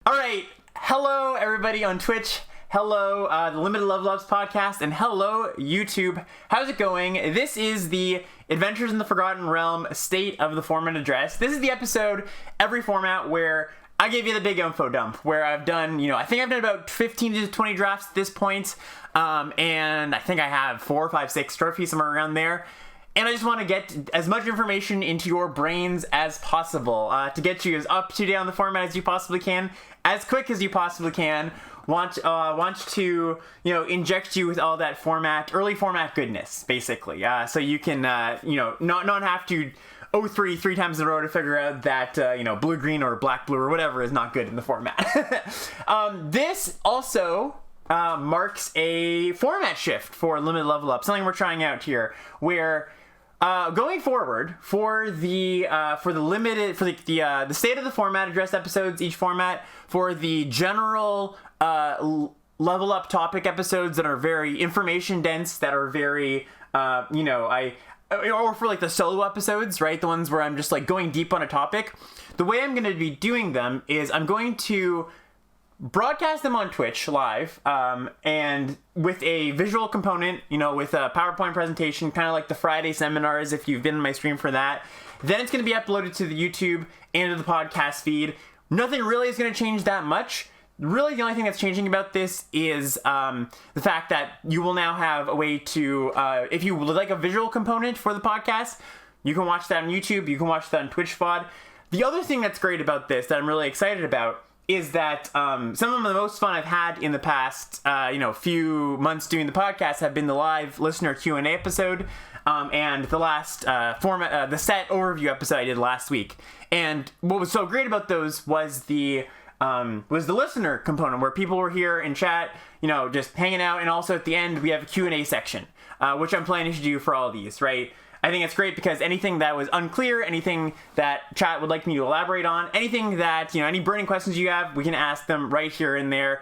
All right, hello everybody on Twitch. Hello, the Limited Level Ups podcast, and hello, YouTube. How's it going? This is the Adventures in the Forgotten Realm State of the Format Address. This is the episode, every format, where I give you the big info dump, where I've done, I think I've done about 15 to 20 drafts at this point, and I think I have 4, 5, 6 trophies, somewhere around there. And I just want to get as much information into your brains as possible, to get you as up to date on the format as you possibly can, as quick as you possibly can. Want to inject you with all that early format goodness, basically, so you can not have to three times in a row to figure out that blue green or black blue or whatever is not good in the format. This also marks a format shift for Limited Level Up, something we're trying out here, where going forward for the state of the format address episodes, each format, for the general level up topic episodes that are very information dense, that are very or for like the solo episodes, right, the ones where I'm just like going deep on a topic, the way I'm going to be doing them is I'm going to broadcast them on Twitch live, and with a visual component, with a PowerPoint presentation, kind of like the Friday seminars, if you've been in my stream for that. Then it's going to be uploaded to the YouTube and to the podcast feed. Nothing really is going to change that much. Really, the only thing that's changing about this is the fact that you will now have a way to, if you would like a visual component for the podcast, you can watch that on YouTube, you can watch that on Twitch VOD. The other thing that's great about this, that I'm really excited about, is that some of the most fun I've had in the past, few months doing the podcast have been the live listener Q&A episode, and the last the set overview episode I did last week. And what was so great about those was the listener component, where people were here in chat, just hanging out, and also at the end we have a Q&A section, which I'm planning to do for all of these, right? I think it's great because anything that was unclear, anything that chat would like me to elaborate on, anything that, any burning questions you have, we can ask them right here and there,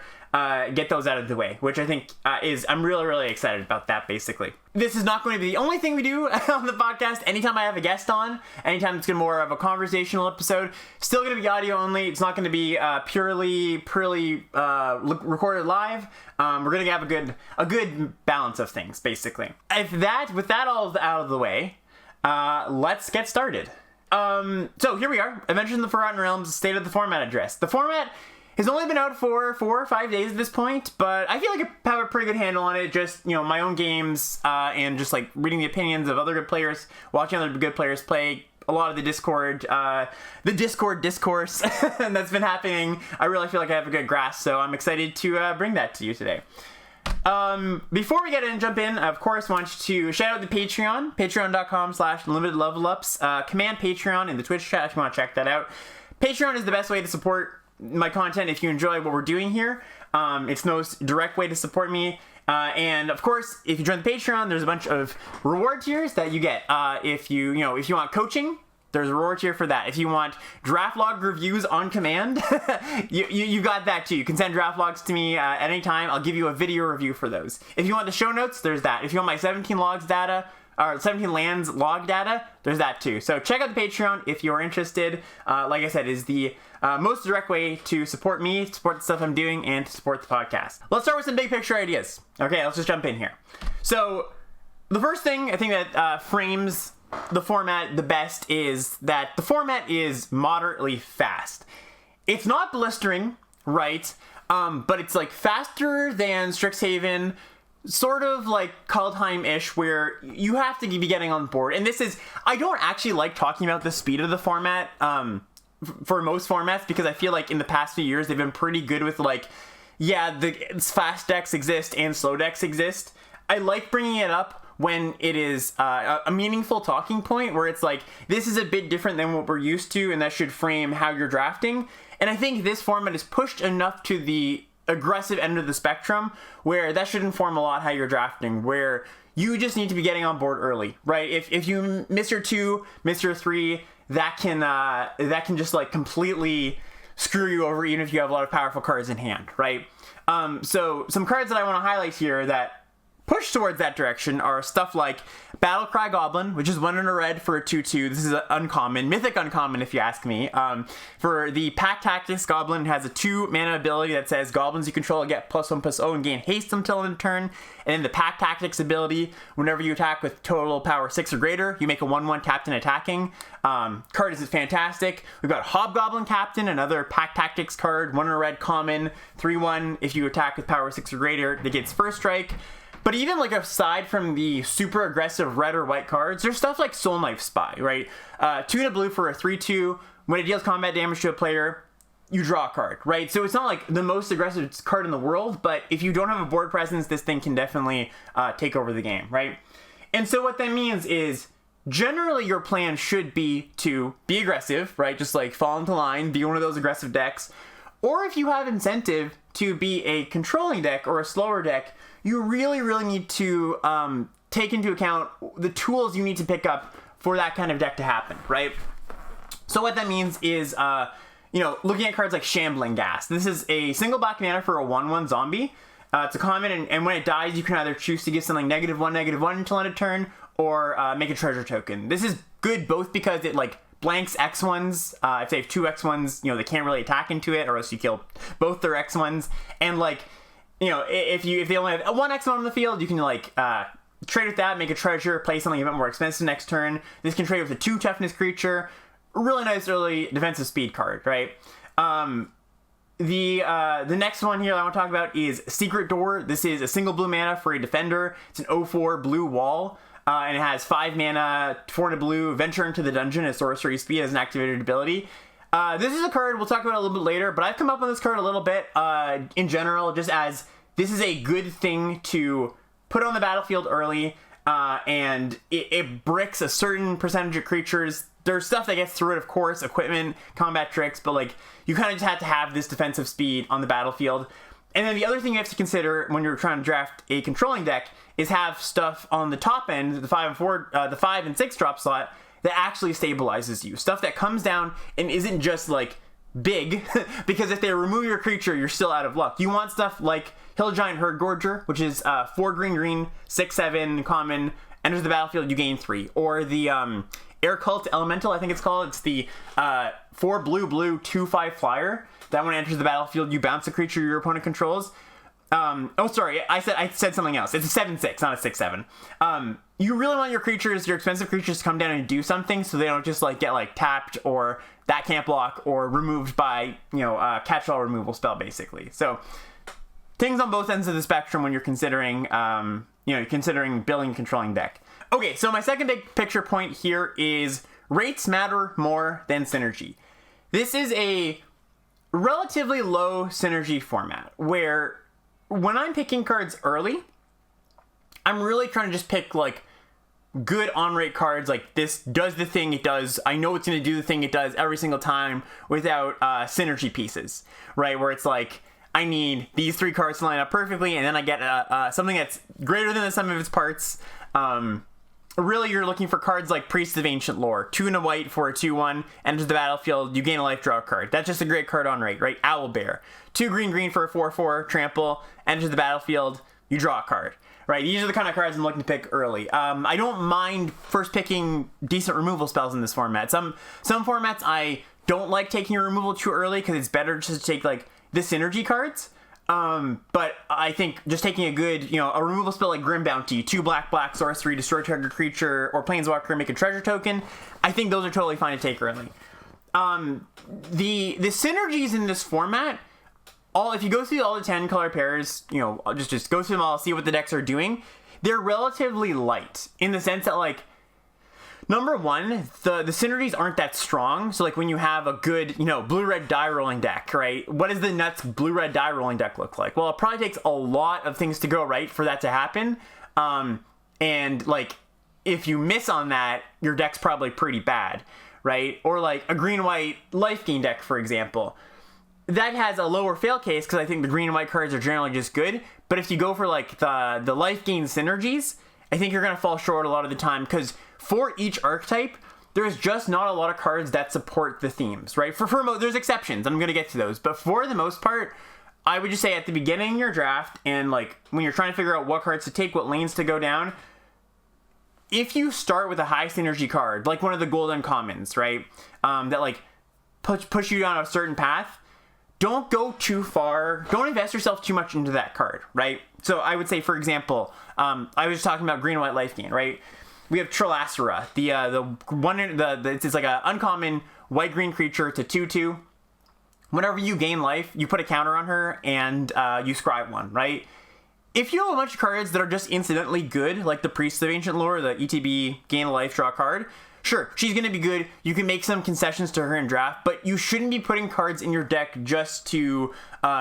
get those out of the way, which I think I'm really, really excited about that, basically. This is not going to be the only thing we do on the podcast. Anytime I have a guest on, anytime it's going to be more of a conversational episode, still going to be audio only. It's not going to be purely recorded live. We're going to have a good balance of things, basically. With that all out of the way, let's get started. So here we are, Adventures in the Forgotten Realms, State of the Format Address. The format has only been out for 4 or 5 days at this point, but I feel like I have a pretty good handle on it. Just, my own games, and just like reading the opinions of other good players, watching other good players play, a lot of the Discord discourse that's been happening. I really feel like I have a good grasp, so I'm excited to bring that to you today. Before we jump in, of course, I want to shout out the Patreon, patreon.com/limitedlevelups, command Patreon in the Twitch chat if you want to check that out. Patreon is the best way to support my content if you enjoy what we're doing here. It's the most direct way to support me. And of course, if you join the Patreon, there's a bunch of reward tiers that you get. If you want coaching, there's a reward tier for that. If you want draft log reviews on command, you got that too. You can send draft logs to me at any time. I'll give you a video review for those. If you want the show notes, there's that. If you want my 17 lands log data, there's that too. So check out the Patreon if you're interested. Like I said, is the most direct way to support me, to support the stuff I'm doing, and to support the podcast. Let's start with some big picture ideas. Okay, let's just jump in here. So the first thing I think that frames the format the best is that the format is moderately fast. It's not blistering, right? But it's like faster than Strixhaven, sort of like Kaldheim-ish, where you have to be getting on board. And I don't actually like talking about the speed of the format for most formats, because I feel like in the past few years they've been pretty good with the fast decks exist and slow decks exist. I like bringing it up when it is a meaningful talking point, where it's like, this is a bit different than what we're used to, and that should frame how you're drafting. And I think this format is pushed enough to the aggressive end of the spectrum where that should inform a lot how you're drafting, where you just need to be getting on board early, right? If you miss your 2, miss your 3, that can just like completely screw you over, even if you have a lot of powerful cards in hand, right? So some cards that I want to highlight here that push towards that direction are stuff like Battlecry Goblin, which is 1 and a red for a 2/2. This is an uncommon, mythic uncommon if you ask me. For the Pack Tactics Goblin, it has a 2 mana ability that says goblins you control get +1/+0 and gain haste until end of turn. And then the Pack Tactics ability, whenever you attack with total power 6 or greater, you make a 1/1 captain attacking. Card is fantastic. We've got Hobgoblin Captain, another Pack Tactics card, 1 and a red common, 3/1. If you attack with power 6 or greater, it gets first strike. But even like aside from the super aggressive red or white cards, there's stuff like Soul Knife Spy, right? 2 and a blue for a 3/2. When it deals combat damage to a player, you draw a card, right? So it's not like the most aggressive card in the world, but if you don't have a board presence, this thing can definitely take over the game, right? And so what that means is generally your plan should be to be aggressive, right? Just like fall into line, be one of those aggressive decks. Or if you have incentive to be a controlling deck or a slower deck, you really, really need to take into account the tools you need to pick up for that kind of deck to happen, right? So what that means is, looking at cards like Shambling Ghast. This is a single black mana for a 1/1 zombie. It's a common, and when it dies, you can either choose to give something -1/-1 until end of turn, or make a treasure token. This is good both because it like blanks X1s. If they have 2 X1s, they can't really attack into it, or else you kill both their X1s. And like, if they only have 1 X1 on the field, you can like trade with that, make a treasure, play something a bit more expensive next turn. This can trade with a 2 toughness creature. Really nice early defensive speed card, right? The next one here I want to talk about is Secret Door. This is a single blue mana for a defender. It's an 0/4 blue wall. And it has 5 mana, 4 and a blue, venture into the dungeon at sorcery speed as an activated ability. This is a card we'll talk about a little bit later, but I've come up with this card a little bit in general, just as this is a good thing to put on the battlefield early, and it bricks a certain percentage of creatures. There's stuff that gets through it, of course, equipment, combat tricks, but like you kind of just have to have this defensive speed on the battlefield. And then the other thing you have to consider when you're trying to draft a controlling deck is have stuff on the top end, the 5 and 6 drop slot, that actually stabilizes you. Stuff that comes down and isn't just like big, because if they remove your creature, you're still out of luck. You want stuff like Hill Giant Herd Gorger, which is 4 green, 6/7 common, enters the battlefield, you gain 3. Or the Air Cult Elemental, I think it's called. It's the 4 blue, 2/5 flyer. That one enters the battlefield, you bounce a creature your opponent controls. I said something else. It's a 7/6, not a 6/7. You really want your expensive creatures to come down and do something, so they don't just like get like tapped, or that can't block, or removed by catch-all removal spell, basically. So things on both ends of the spectrum when you're considering building a controlling deck. Okay, so my second big picture point here is rates matter more than synergy. This is a relatively low synergy format where when I'm picking cards early, I'm really trying to just pick like good on-rate cards, like this does the thing it does. I know it's going to do the thing it does every single time, without synergy pieces, right? Where it's like, I need these 3 cards to line up perfectly, and then I get something that's greater than the sum of its parts. Really, you're looking for cards like Priest of Ancient Lore, 2 and a white for a 2/1, enters the battlefield, you gain a life, draw a card. That's just a great card on rate, right? Owlbear, 2 green for a 4/4, trample, enters the battlefield, you draw a card, right? These are the kind of cards I'm looking to pick early. I don't mind first picking decent removal spells in this format. Some formats I don't like taking your removal too early, because it's better just to take like the synergy cards. But I think just taking a good, a removal spell like Grim Bounty, 2 black sorcery, destroy target creature, or Planeswalker, make a treasure token, I think those are totally fine to take early. The synergies in this format, if you go through all the 10 color pairs, just go through them all, see what the decks are doing, they're relatively light, in the sense that like, number one, the synergies aren't that strong. So like when you have a good, blue-red die rolling deck, right? What does the nuts blue-red die rolling deck look like? Well, it probably takes a lot of things to go right for that to happen. And like, if you miss on that, your deck's probably pretty bad, right? Or like a green-white life gain deck, for example. That has a lower fail case, because I think the green and white cards are generally just good. But if you go for like the life gain synergies, I think you're going to fall short a lot of the time, because for each archetype, there's just not a lot of cards that support the themes, right? There's exceptions, I'm going to get to those, but for the most part, I would just say at the beginning of your draft, and like when you're trying to figure out what cards to take, what lanes to go down, if you start with a high synergy card, like one of the golden commons, right, that like push you down a certain path, don't go too far. Don't invest yourself too much into that card, right? So I would say, for example, I was just talking about green and white life gain, right? We have Trilacera, it's like an uncommon white green creature. It's a 2/2. Whenever you gain life, you put a counter on her and you scry one, right? If you have a bunch of cards that are just incidentally good, like the Priest of Ancient Lore, the ETB gain a life, draw a card, sure, she's going to be good. You can make some concessions to her in draft, but you shouldn't be putting cards in your deck just to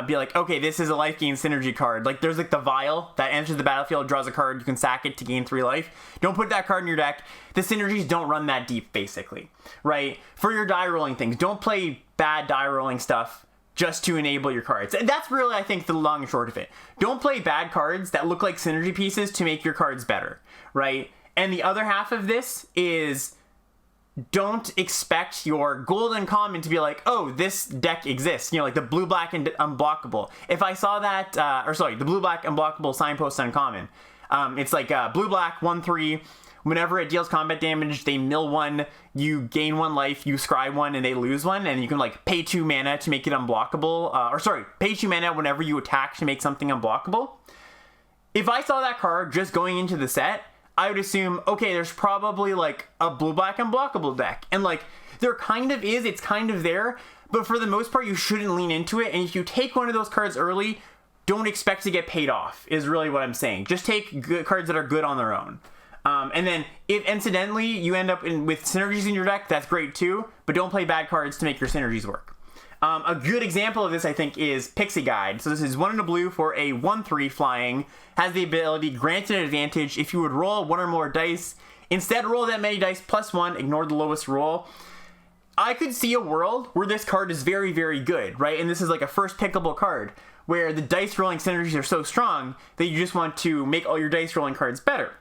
be like, okay, this is a life gain synergy card. Like there's like the Vial that enters the battlefield, draws a card, you can sack it to gain 3 life. Don't put that card in your deck. The synergies don't run that deep, basically, right? For your die rolling things, don't play bad die rolling stuff just to enable your cards. And that's really, I think, the long and short of it. Don't play bad cards that look like synergy pieces to make your cards better, right? And the other half of this is don't expect your golden common to be like, oh, this deck exists. You know, like the blue-black and unblockable. If I saw that, the blue-black unblockable signpost uncommon. It's like blue-black 1/3. Whenever it deals combat damage, they mill 1, you gain 1 life, you scry 1, and they lose 1, and you can like pay 2 mana to make it unblockable. Pay 2 mana whenever you attack to make something unblockable. If I saw that card just going into the set, I would assume, okay, there's probably like a blue-black unblockable deck. And like, there kind of is, it's kind of there, but for the most part, you shouldn't lean into it. And if you take one of those cards early, don't expect to get paid off, is really what I'm saying. Just take good cards that are good on their own. And then if incidentally you end up with synergies in your deck, that's great too, but don't play bad cards to make your synergies work. A good example of this, I think, is Pixie Guide. So this is 1 in a blue for a 1/3 flying, has the ability grant an advantage if you would roll 1 or more dice. Instead, roll that many dice plus 1, ignore the lowest roll. I could see a world where this card is very, very good, right? And this is like a first pickable card, where the dice rolling synergies are so strong that you just want to make all your dice rolling cards better.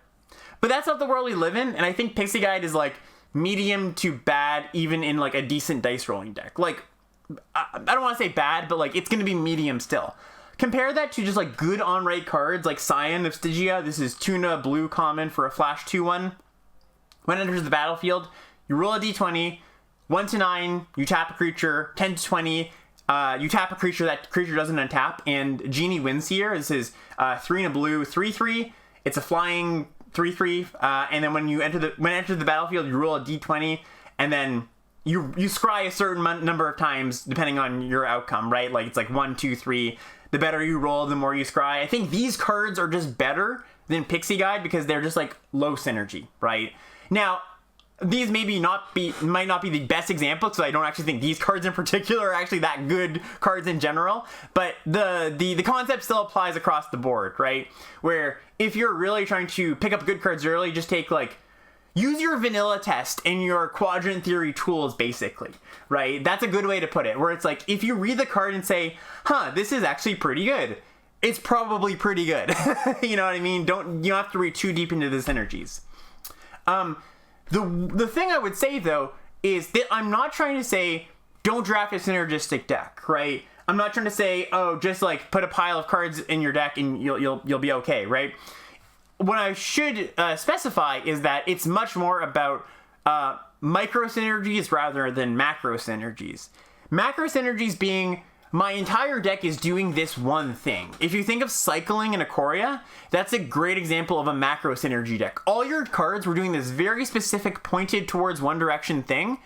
But that's not the world we live in, and I think Pixie Guide is like medium to bad, even in like a decent dice rolling deck. Like, I don't want to say bad, but like it's going to be medium still. Compare that to just like good on-rate cards like Scion of Stygia. This is Tuna blue common for a flash 2/1. When it enters the battlefield, you roll a d20, 1 to 9, you tap a creature, 10 to 20, you tap a creature, that creature doesn't untap, and Genie wins here. This is 3 in a blue, 3/3. It's a flying 3/3, and then when it enters the battlefield, you roll a d20, and then you scry a certain number of times depending on your outcome, right? Like it's like 1, 2, 3. The better you roll, the more you scry. I think these cards are just better than Pixie Guide because they're just like low synergy, right? Now, these might not be the best example, because I don't actually think these cards in particular are actually that good cards in general, but the concept still applies across the board, right? Where if you're really trying to pick up good cards early, just take like, use your vanilla test and your quadrant theory tools, basically, right? That's a good way to put it, where it's like, if you read the card and say, this is actually pretty good, it's probably pretty good. You know what I mean? You don't have to read too deep into the synergies. The thing I would say, though, is that I'm not trying to say don't draft a synergistic deck, right? I'm not trying to say, oh, just like put a pile of cards in your deck and you'll be okay, right? What I should specify is that it's much more about micro synergies rather than macro synergies. Macro synergies being, my entire deck is doing this one thing. If you think of cycling in Ikoria, that's a great example of a macro synergy deck. All your cards were doing this very specific pointed towards one direction thing,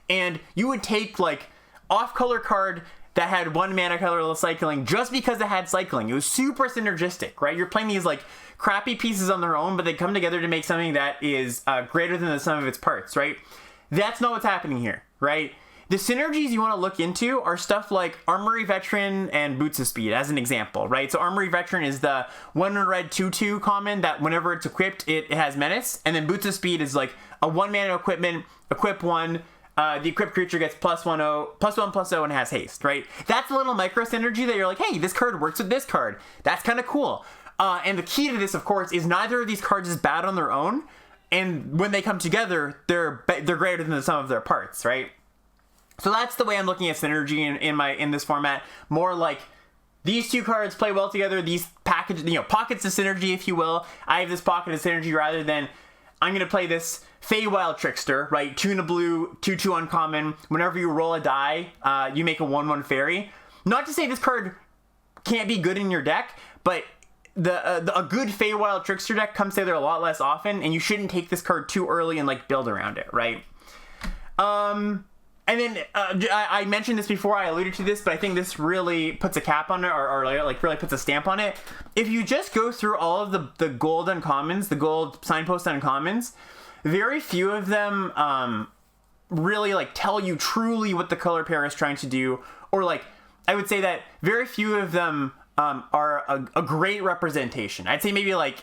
and you would take like off-color card that had 1 mana colorless cycling just because it had cycling. It was super synergistic, right? You're playing these like crappy pieces on their own, but they come together to make something that is greater than the sum of its parts, right? That's not what's happening here, right? The synergies you want to look into are stuff like Armory Veteran and Boots of Speed, as an example, right? So Armory Veteran is the 1 red 2/2 common that whenever it's equipped, it has menace. And then Boots of Speed is like a 1 mana equipment, equip 1, the equipped creature gets +1/+0, and has haste, right? That's a little micro synergy that you're like, hey, this card works with this card. That's kind of cool. And the key to this, of course, is neither of these cards is bad on their own. And when they come together, they're greater than the sum of their parts, right? So that's the way I'm looking at synergy in this format. More like these two cards play well together. These pockets of synergy, if you will. I have this pocket of synergy rather than I'm going to play this Feywild Trickster, right? 2 and a blue, 2/2 uncommon. Whenever you roll a die, you make a 1/1 fairy. Not to say this card can't be good in your deck, but a good Feywild Trickster deck comes together a lot less often, and you shouldn't take this card too early and like build around it, right? And then I mentioned this before, I alluded to this, but I think this really puts a cap on it, or like really puts a stamp on it. If you just go through all of the gold uncommons, the gold signpost uncommons, very few of them really like tell you truly what the color pair is trying to do, or like I would say that very few of them are a great representation. I'd say maybe like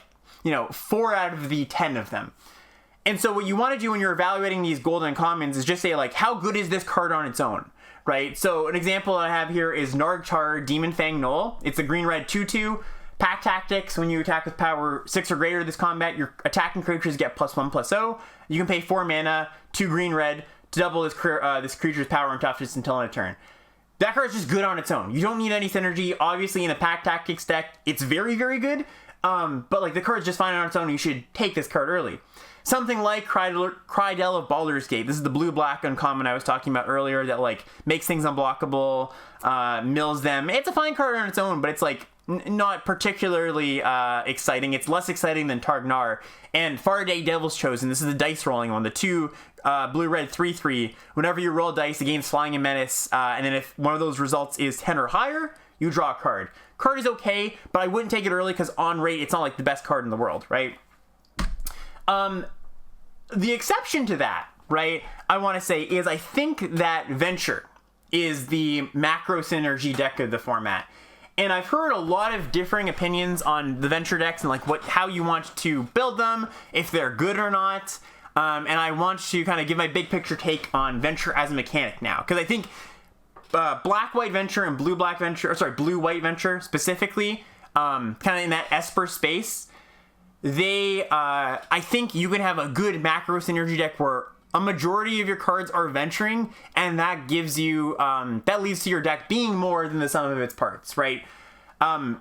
4 out of the 10 of them. And so what you want to do when you're evaluating these golden commons is just say like, how good is this card on its own, right? So an example I have here is Nargtar Demon Fang Knoll. It's a green-red 2/2. Pack Tactics, when you attack with power 6 or greater this combat, your attacking creatures get +1/+0. You can pay 4 mana, 2 green-red to double this creature's power and toughness until end of turn. That card is just good on its own. You don't need any synergy. Obviously, in a Pack Tactics deck, it's very, very good. But like the card's just fine on its own. You should take this card early. Something like Krydell of Baldur's Gate. This is the blue-black uncommon I was talking about earlier that like makes things unblockable, mills them. It's a fine card on its own, but it's like not particularly exciting. It's less exciting than Targnar. And Faraday Devil's Chosen. This is the dice rolling one. The 2 blue-red 3/3. Whenever you roll dice, it gains Flying and Menace. And then if one of those results is 10 or higher, you draw a card. Card is okay, but I wouldn't take it early because on rate, it's not like the best card in the world, right? The exception to that, right, I want to say is I think that Venture is the macro synergy deck of the format. And I've heard a lot of differing opinions on the Venture decks and like how you want to build them, if they're good or not. And I want to kind of give my big picture take on Venture as a mechanic now. Because I think Black-White Venture and Blue-White Venture specifically, kind of in that Esper space, I think you can have a good macro synergy deck where a majority of your cards are venturing, and that gives you, that leads to your deck being more than the sum of its parts, right?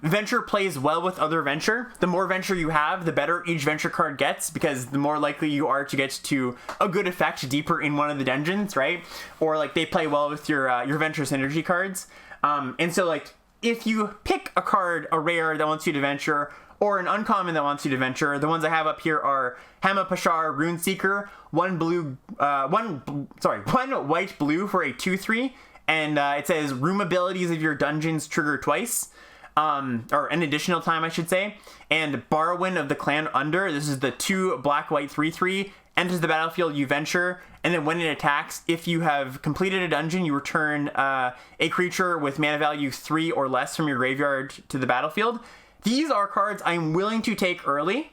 Venture plays well with other Venture. The more Venture you have, the better each Venture card gets, because the more likely you are to get to a good effect deeper in one of the dungeons, right? Or like they play well with your Venture synergy cards. And so like if you pick a card, a rare that wants you to venture, or an uncommon that wants you to venture, the ones I have up here are Hama Pashar Runeseeker, one white blue for a 2/3, and it says room abilities of your dungeons trigger twice, or an additional time I should say, and Barwin of the Clan Under, this is the 2 black-white 3/3, enters the battlefield, you venture, and then when it attacks, if you have completed a dungeon, you return a creature with mana value 3 or less from your graveyard to the battlefield. These are cards I'm willing to take early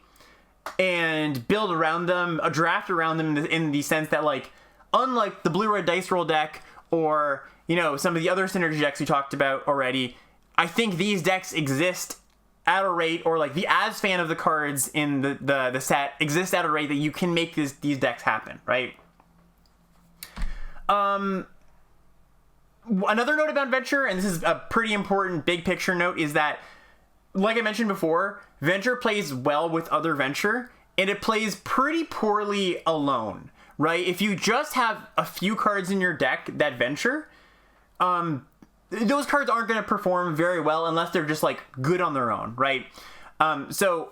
and build around them, a draft around them in the sense that, like, unlike the blue-red dice roll deck or, some of the other synergy decks we talked about already, I think these decks exist at a rate, or like the as fan of the cards in the set exist at a rate that you can make these decks happen, right? Another note about Venture, and this is a pretty important big picture note, is that like I mentioned before, Venture plays well with other Venture, and it plays pretty poorly alone, right? If you just have a few cards in your deck that Venture, those cards aren't going to perform very well unless they're just like good on their own, right? So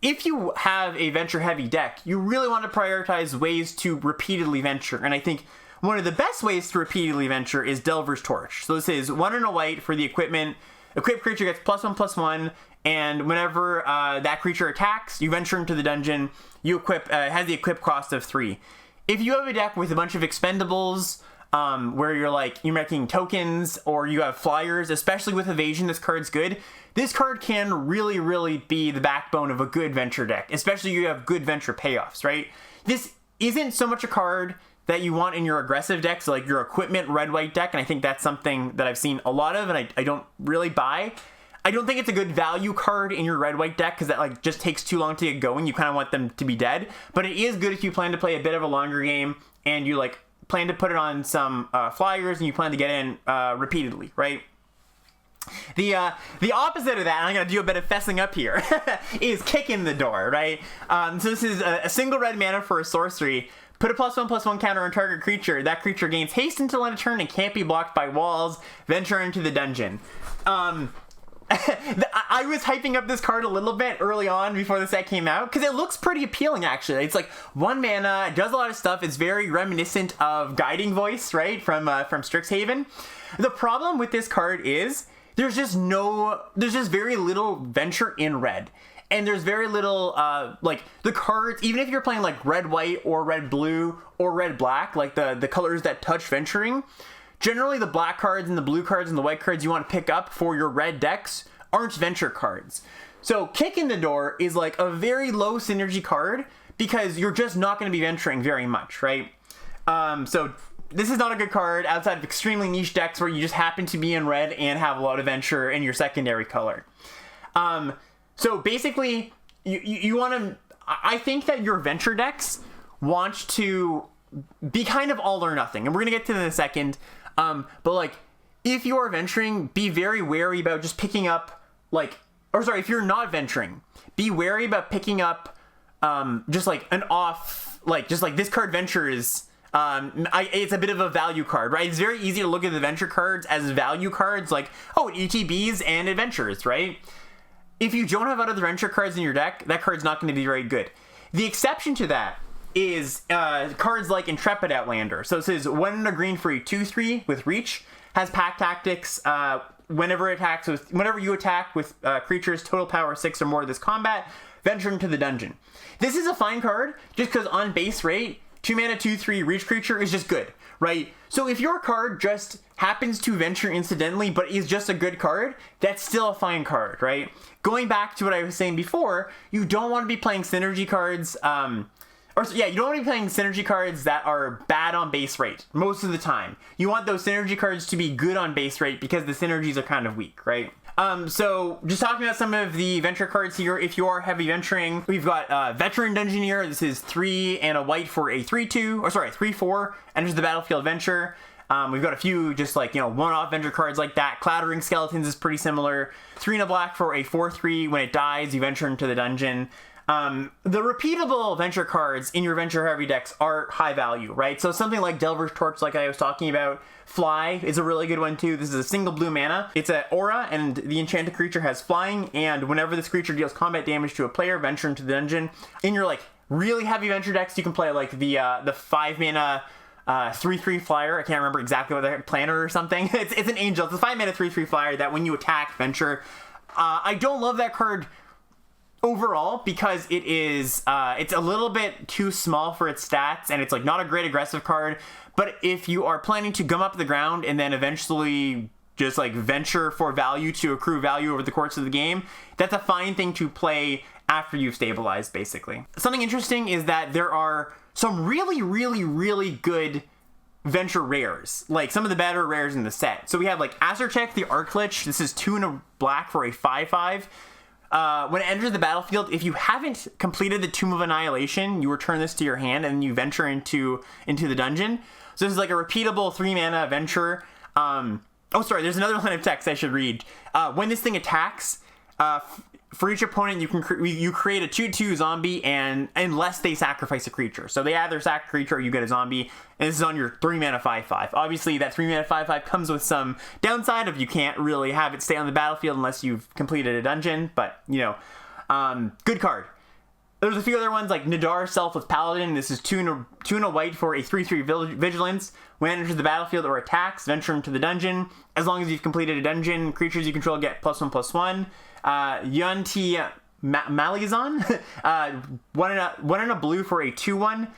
if you have a Venture-heavy deck, you really want to prioritize ways to repeatedly Venture, and I think one of the best ways to repeatedly Venture is Delver's Torch. So this is 1 and a white for the equipment. Equipped creature gets +1/+1, and whenever that creature attacks, you venture into the dungeon. You equip, has the equip cost of 3. If you have a deck with a bunch of expendables, where you're making tokens, or you have flyers, especially with evasion, this card's good. This card can really, really be the backbone of a good Venture deck, especially if you have good Venture payoffs, right? This isn't so much a card that you want in your aggressive deck, so like your equipment red-white deck, and I think that's something that I've seen a lot of, and I don't really buy. I don't think it's a good value card in your red-white deck, because that like just takes too long to get going. You kind of want them to be dead, but it is good if you plan to play a bit of a longer game, and you like plan to put it on some flyers, and you plan to get in repeatedly, right? The opposite of that, and I'm gonna do a bit of fessing up here, is Kick in the Door, right? So this is a single red mana for a sorcery. Put a +1/+1 counter on target creature. That creature gains haste until end of turn and can't be blocked by walls. Venture into the dungeon. I was hyping up this card a little bit early on before the set came out because it looks pretty appealing, actually. It's like 1 mana, it does a lot of stuff. It's very reminiscent of Guiding Voice, right, from Strixhaven. The problem with this card is there's just very little venture in red. And there's very little, like, the cards, even if you're playing, like, red-white or red-blue or red-black, like the colors that touch venturing, generally the black cards and the blue cards and the white cards you want to pick up for your red decks aren't venture cards. So Kick in the Door is, like, a very low synergy card because you're just not going to be venturing very much, right? So this is not a good card outside of extremely niche decks where you just happen to be in red and have a lot of venture in your secondary color. So basically, you want to... I think that your venture decks want to be kind of all or nothing. And we're going to get to that in a second. But, like, if you are venturing, be very wary about just picking up, like... Or, sorry, if you're not venturing, be wary about picking up just, like, an off... Like, just, like, this card ventures... it's a bit of a value card, right? It's very easy to look at the venture cards as value cards. Like, oh, it ETBs and adventures, right? If you don't have other venture cards in your deck, that card's not going to be very good. The exception to that is cards like Intrepid Outlander. So it says 1 and a green for a 2/3 with reach, has pack tactics. Whenever you attack with creatures total power 6 or more this combat, venture into the dungeon. This is a fine card just because on base rate, 2 mana 2/3 reach creature is just good, right? So if your card just happens to venture incidentally but is just a good card, that's still a fine card, right? Going back to what I was saying before, you don't want to be playing synergy cards, you don't want to be playing synergy cards that are bad on base rate most of the time. You want those synergy cards to be good on base rate because the synergies are kind of weak, right? So just talking about some of the venture cards here, if you are heavy venturing, we've got Veteran Dungeoneer. This is 3 and a white for a 3/4, enters the battlefield venture. We've got a few just like, one-off venture cards like that. Clattering Skeletons is pretty similar. 3 and a black for a 4/3. When it dies, you venture into the dungeon. The repeatable venture cards in your venture heavy decks are high value, right? So something like Delver's Torch, like I was talking about. Fly is a really good one too. This is a single blue mana. It's an aura, and the enchanted creature has flying, and whenever this creature deals combat damage to a player, venture into the dungeon. In your like really heavy venture decks, you can play like the 5 mana 3/3 flyer. I can't remember exactly what they're, planner or something. It's an angel. It's a 5 mana 3/3 flyer that when you attack, venture. I don't love that card overall because it is it's a little bit too small for its stats, and it's like not a great aggressive card. But if you are planning to gum up the ground and then eventually just like venture for value to accrue value over the course of the game, that's a fine thing to play after you've stabilized, basically. Something interesting is that there are some really, really, really good venture rares, like some of the better rares in the set. So we have like Azertech the Archlich. This is 2 and a black for a 5/5. When it enters the battlefield, if you haven't completed the Tomb of Annihilation, you return this to your hand and you venture into the dungeon. So this is like a repeatable 3 mana venture. There's another line of text I should read. When this thing attacks, for each opponent, you create a 2/2 zombie, and unless they sacrifice a creature. So they either sack a creature or you get a zombie, and this is on your 3 mana 5/5. Obviously, that 3 mana 5/5 comes with some downside of you can't really have it stay on the battlefield unless you've completed a dungeon, but, good card. There's a few other ones like Nadar Selfless Paladin. This is 2 and a white for a 3/3 vigilance. When it enters the battlefield or attacks, venture into the dungeon. As long as you've completed a dungeon, creatures you control get +1/+1. Yunti Malizon, 1 and a blue for a 2/1.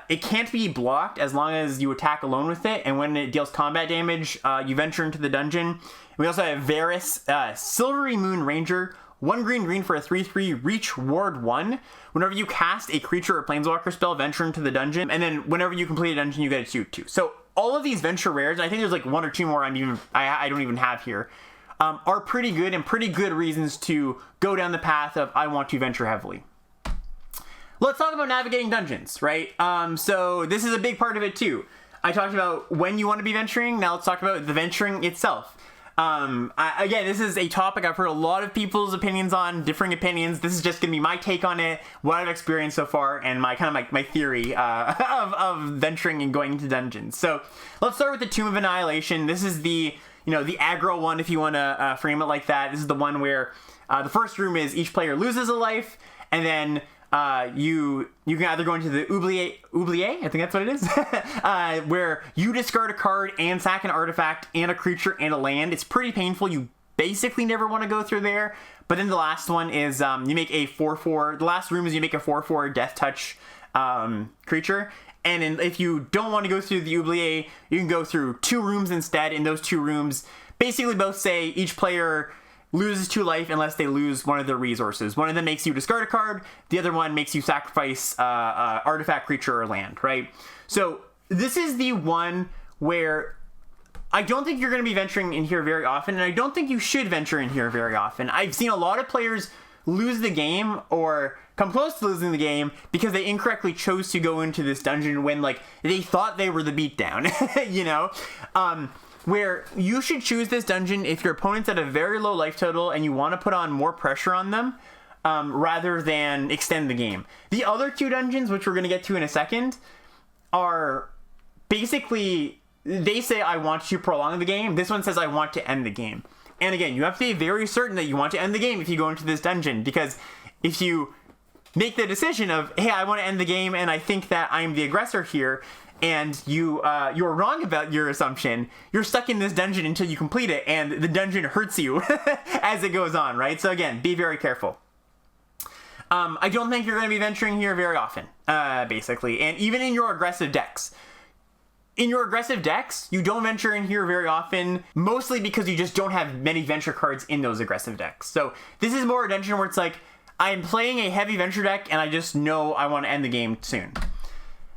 It can't be blocked as long as you attack alone with it, and when it deals combat damage, you venture into the dungeon. We also have Varys, Silvery Moon Ranger, 1 green for a 3/3, reach ward 1. Whenever you cast a creature or planeswalker spell, venture into the dungeon, and then whenever you complete a dungeon, you get a 2/2. So all of these venture rares, I think there's like 1 or 2 more I don't even have here, are pretty good and pretty good reasons to go down the path of I want to venture heavily. Let's talk about navigating dungeons, right? So this is a big part of it too. I talked about when you want to be venturing. Now let's talk about the venturing itself. Again, this is a topic I've heard a lot of people's opinions on, differing opinions. This is just going to be my take on it, what I've experienced so far, and my theory of venturing and going into dungeons. So let's start with the Tomb of Annihilation. This is the aggro one, if you want to frame it like that. This is the one where the first room is each player loses a life, and then you can either go into the oubliette, I think that's what it is, where you discard a card and sack an artifact and a creature and a land. It's pretty painful. You basically never want to go through there. But then the last one is you make a 4/4. The last room is you make a 4/4 Death Touch creature. And if you don't want to go through the oubliette, you can go through 2 rooms instead. In those 2 rooms, basically both say each player loses 2 life unless they lose one of their resources. One of them makes you discard a card. The other one makes you sacrifice artifact, creature, or land, right? So this is the one where I don't think you're going to be venturing in here very often, and I don't think you should venture in here very often. I've seen a lot of players lose the game or come close to losing the game because they incorrectly chose to go into this dungeon when they thought they were the beatdown, where you should choose this dungeon if your opponent's at a very low life total and you want to put on more pressure on them rather than extend the game. The other 2 dungeons, which we're going to get to in a second, are basically, they say I want to prolong the game. This one says I want to end the game. And again, you have to be very certain that you want to end the game if you go into this dungeon, because if you make the decision of, hey, I want to end the game and I think that I'm the aggressor here, and you're wrong about your assumption, you're stuck in this dungeon until you complete it, and the dungeon hurts you as it goes on, right? So again, be very careful. I don't think you're going to be venturing here very often, basically, and even in your aggressive decks. In your aggressive decks, you don't venture in here very often, mostly because you just don't have many venture cards in those aggressive decks. So this is more a dungeon where it's like, I'm playing a heavy venture deck, and I just know I want to end the game soon.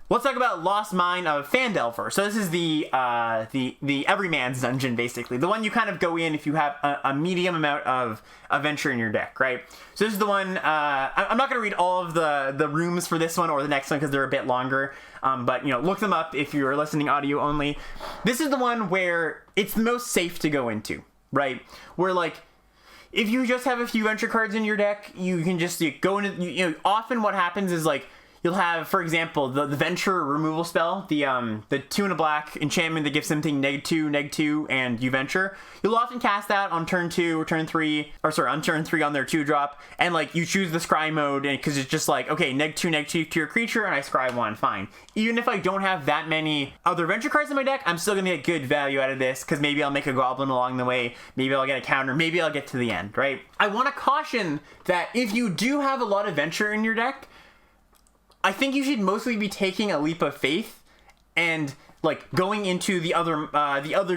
Let's talk about Lost Mine of Phandelver. So this is the everyman's dungeon, basically. The one you kind of go in if you have a medium amount of venture in your deck, right? So this is the one, I'm not going to read all of the rooms for this one or the next one because they're a bit longer. But, look them up if you're listening audio only. This is the one where it's the most safe to go into, right? Where, if you just have a few venture cards in your deck, you can just go into, often what happens is, you'll have, for example, the venture removal spell, the 2 and a black enchantment that gives something -2, and you venture. You'll often cast that on turn 2 or turn 3, on turn 3 on their 2-drop, and you choose the scry mode, because it's just okay, -2 to your creature, and I scry 1, fine. Even if I don't have that many other venture cards in my deck, I'm still gonna get good value out of this, because maybe I'll make a goblin along the way, maybe I'll get a counter, maybe I'll get to the end, right? I want to caution that if you do have a lot of venture in your deck, I think you should mostly be taking a leap of faith and going into the other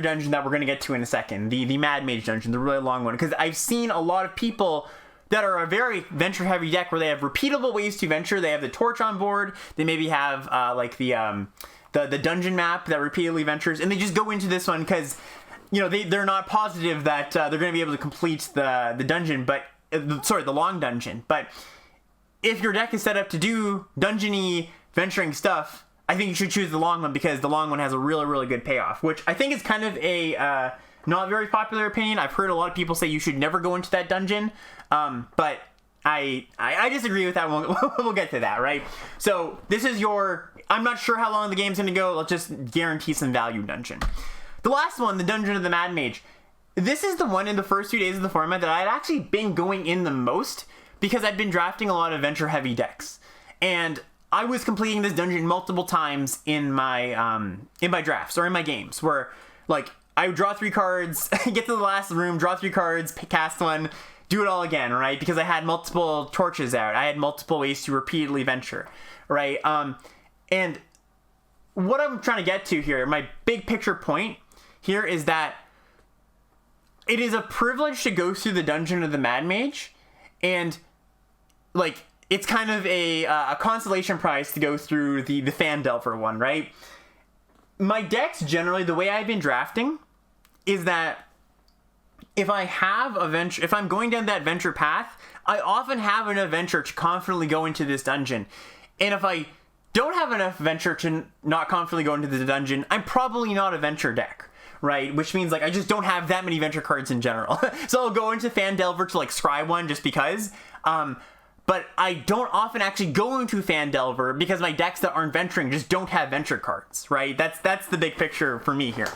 dungeon that we're going to get to in a second, the Mad Mage dungeon, the really long one, because I've seen a lot of people that are a very venture heavy deck where they have repeatable ways to venture. They have the torch on board, they maybe have the dungeon map that repeatedly ventures, and they just go into this one because they're not positive that they're going to be able to complete the dungeon, but the long dungeon, but if your deck is set up to do dungeony venturing stuff, I think you should choose the long one because the long one has a really, really good payoff, which I think is kind of a not very popular opinion. I've heard a lot of people say you should never go into that dungeon, but I disagree with that. We'll get to that, right? So this is I'm not sure how long the game's going to go. Let's just guarantee some value dungeon. The last one, the Dungeon of the Mad Mage. This is the one in the first 2 days of the format that I'd actually been going in the most, because I've been drafting a lot of venture-heavy decks, and I was completing this dungeon multiple times in my drafts or in my games, where I would draw 3 cards, get to the last room, draw 3 cards, cast 1, do it all again, right? Because I had multiple torches out, I had multiple ways to repeatedly venture, right? And what I'm trying to get to here, my big picture point here, is that it is a privilege to go through the Dungeon of the Mad Mage, and it's kind of a consolation prize to go through the Phandelver one, right? My decks, generally, the way I've been drafting is that if I'm going down that venture path, I often have enough venture to confidently go into this dungeon. And if I don't have enough venture to not confidently go into the dungeon, I'm probably not a venture deck, right? Which means like I just don't have that many venture cards in general. So I'll go into Fan Delver to like scry one just because. But I don't often actually go into Fan Delver because my decks that aren't venturing just don't have venture cards, right? That's the big picture for me here.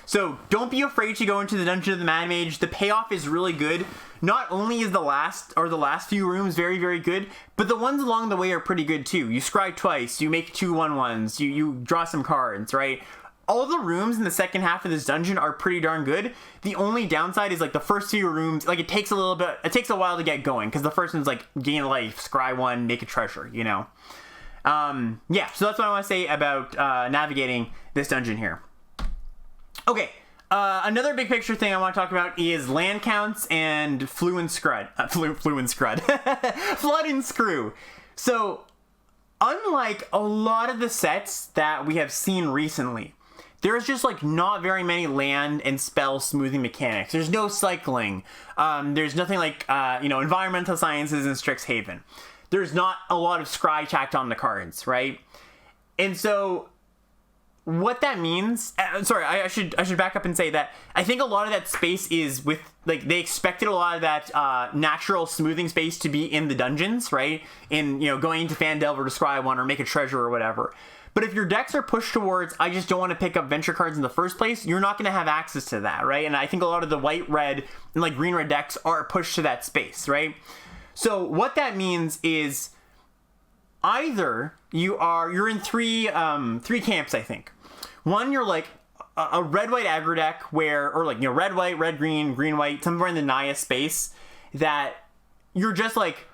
So don't be afraid to go into the Dungeon of the Mad Mage. The payoff is really good. Not only is the last few rooms very, very good, but the ones along the way are pretty good too. You scry twice, you make 2 1/1s, you draw some cards, right? All the rooms in the second half of this dungeon are pretty darn good. The only downside is like the first few rooms, like it takes a while to get going because the first one's like gain life, scry 1, make a treasure, you know. Yeah, so that's what I want to say about navigating this dungeon here. Okay, another big picture thing I want to talk about is land counts and flu and scrud. Flood and screw. So, unlike a lot of the sets that we have seen recently, there's just like not very many land and spell smoothing mechanics. There's no cycling. There's nothing like environmental sciences in Strixhaven. There's not a lot of scry tacked on the cards, right? And so what that means, I should back up and say that I think a lot of that space is with like they expected a lot of that natural smoothing space to be in the dungeons, right? In going into Fan Delver to scry one or make a treasure or whatever. But if your decks are pushed towards, I just don't want to pick up venture cards in the first place, you're not going to have access to that, right? And I think a lot of the white, red, and like green, red decks are pushed to that space, right? So what that means is either you're in three camps, I think. One, you're like a red-white aggro deck or red-white, red-green, green-white, somewhere in the Naya space that you're just like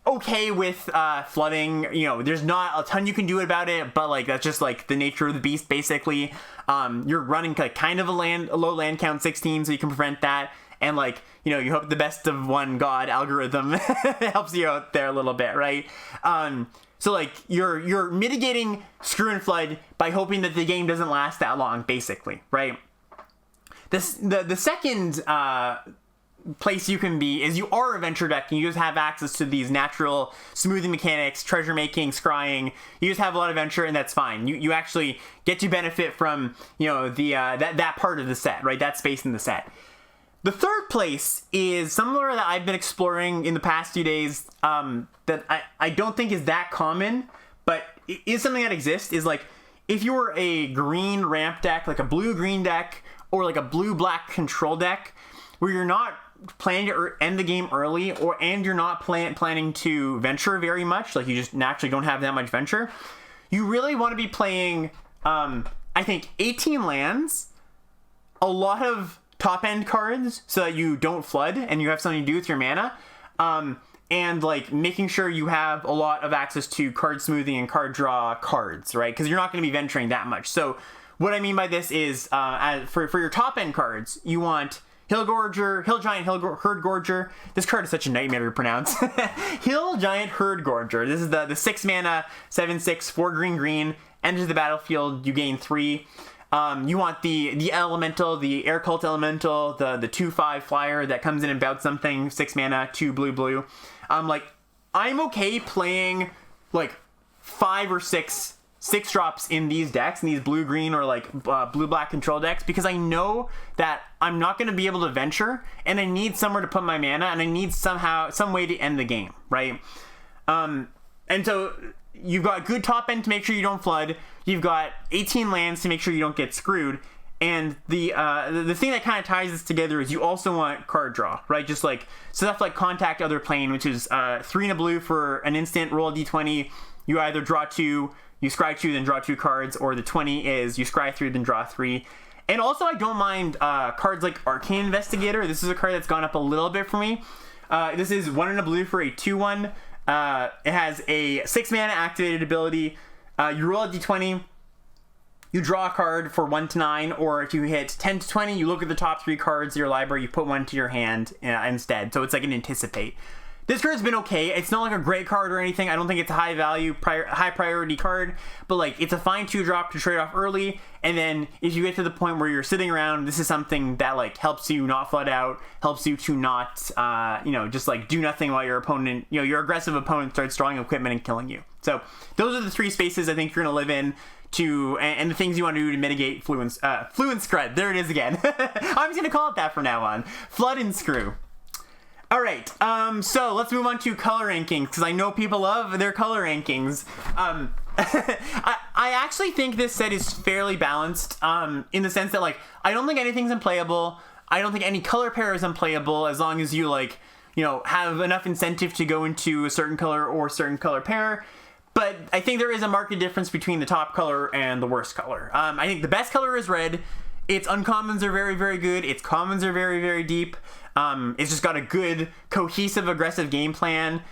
okay with flooding. There's not a ton you can do about it, but like that's just like the nature of the beast basically. You're running kind of a low land count 16, so you can prevent that, and like you hope the best of one god algorithm helps you out there a little bit, right? So like you're mitigating screw and flood by hoping that the game doesn't last that long, basically, right? The second place you can be is you are a venture deck and you just have access to these natural smoothing mechanics, treasure making, scrying. You just have a lot of venture, and that's fine. You actually get to benefit from that part of the set, right? That space in the set. The third place is somewhere that I've been exploring in the past few days that I don't think is that common, but it is something that exists, is like if you were a green ramp deck, like a blue-green deck, or like a blue-black control deck, where you're not planning to end the game early, and you're not planning to venture very much, like you just naturally don't have that much venture, you really want to be playing, I think, 18 lands, a lot of top-end cards so that you don't flood and you have something to do with your mana, and like making sure you have a lot of access to card smoothing and card draw cards, right? Because you're not going to be venturing that much. So what I mean by this is for your top-end cards, you want Hill Giant Herd Gorger. This card is such a nightmare to pronounce. Hill Giant Herd Gorger. This is the 6 mana, 7/6, 4 green, enters the battlefield, you gain 3. You want the elemental, the air cult elemental, the 2/5 flyer that comes in and bouts something, 6 mana, 2 blue. I'm okay playing like 5 or 6 drops in these decks, in these blue-green or like blue-black control decks, because I know that I'm not going to be able to venture, and I need somewhere to put my mana, and I need some way to end the game, right? And so you've got good top end to make sure you don't flood. You've got 18 lands to make sure you don't get screwed. And the thing that kind of ties this together is you also want card draw, right? Just like stuff like Contact Other Plane, which is 3 and a blue for an instant, roll a d20. You either draw 2, you scry 2, then draw 2 cards, or the 20 is you scry 3, then draw 3. And also I don't mind cards like Arcane Investigator. This is a card that's gone up a little bit for me. This is 1 and a blue for a 2/1. It has a 6 mana activated ability. You roll a d20, you draw a card for 1 to 9, or if you hit 10 to 20, you look at the top 3 cards of your library, you put 1 to your hand instead. So it's like an Anticipate. This card's been okay. It's not like a great card or anything. I don't think it's a high value, high priority card, but like it's a fine 2-drop to trade off early. And then if you get to the point where you're sitting around, this is something that like helps you not flood out, helps you to not, just like do nothing while your opponent, your aggressive opponent starts drawing equipment and killing you. So those are the 3 spaces I think you're going to live in. and the things you want to do to mitigate fluence scred. There it is again. I'm just gonna call it that from now on. Flood and screw. All right, so let's move on to color rankings, because I know people love their color rankings. I actually think this set is fairly balanced, in the sense that, like, I don't think anything's unplayable. I don't think any color pair is unplayable, as long as you, like, you know, have enough incentive to go into a certain color or certain color pair. But I think there is a marked difference between the top color and the worst color. I think the best color is red. Its uncommons are very, very good. Its commons are very, very deep. It's just got a good, cohesive, aggressive game plan.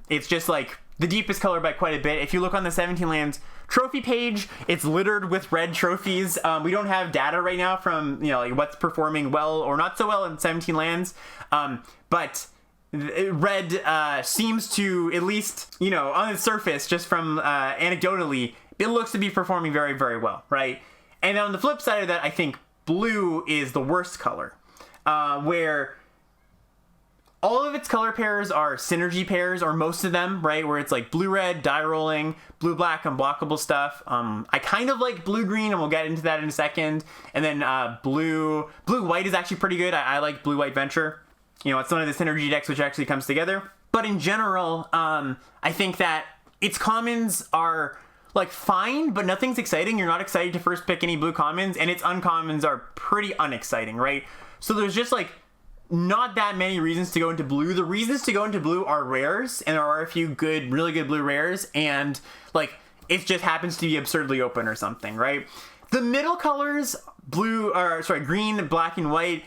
It's just like the deepest color by quite a bit. If you look on the 17 lands trophy page, it's littered with red trophies. We don't have data right now from, you know, like what's performing well or not so well in 17 lands. But red seems to, at least, you know, on the surface, just from anecdotally, it looks to be performing very, very well, right? And then on the flip side of that, I think blue is the worst color, where all of its color pairs are synergy pairs, or most of them, right? Where it's like blue-red, die rolling, blue-black, unblockable stuff. I kind of like blue-green, and we'll get into that in a second. And then blue-white is actually pretty good. I like blue-white venture. You know, it's one of the synergy decks which actually comes together. But in general, I think that its commons are, like, fine, but nothing's exciting. You're not excited to first pick any blue commons, and its uncommons are pretty unexciting, right? So there's just, like, not that many reasons to go into blue. The reasons to go into blue are rares, and there are a few good, really good blue rares, and, like, it just happens to be absurdly open or something, right? The middle colors, green, black, and white,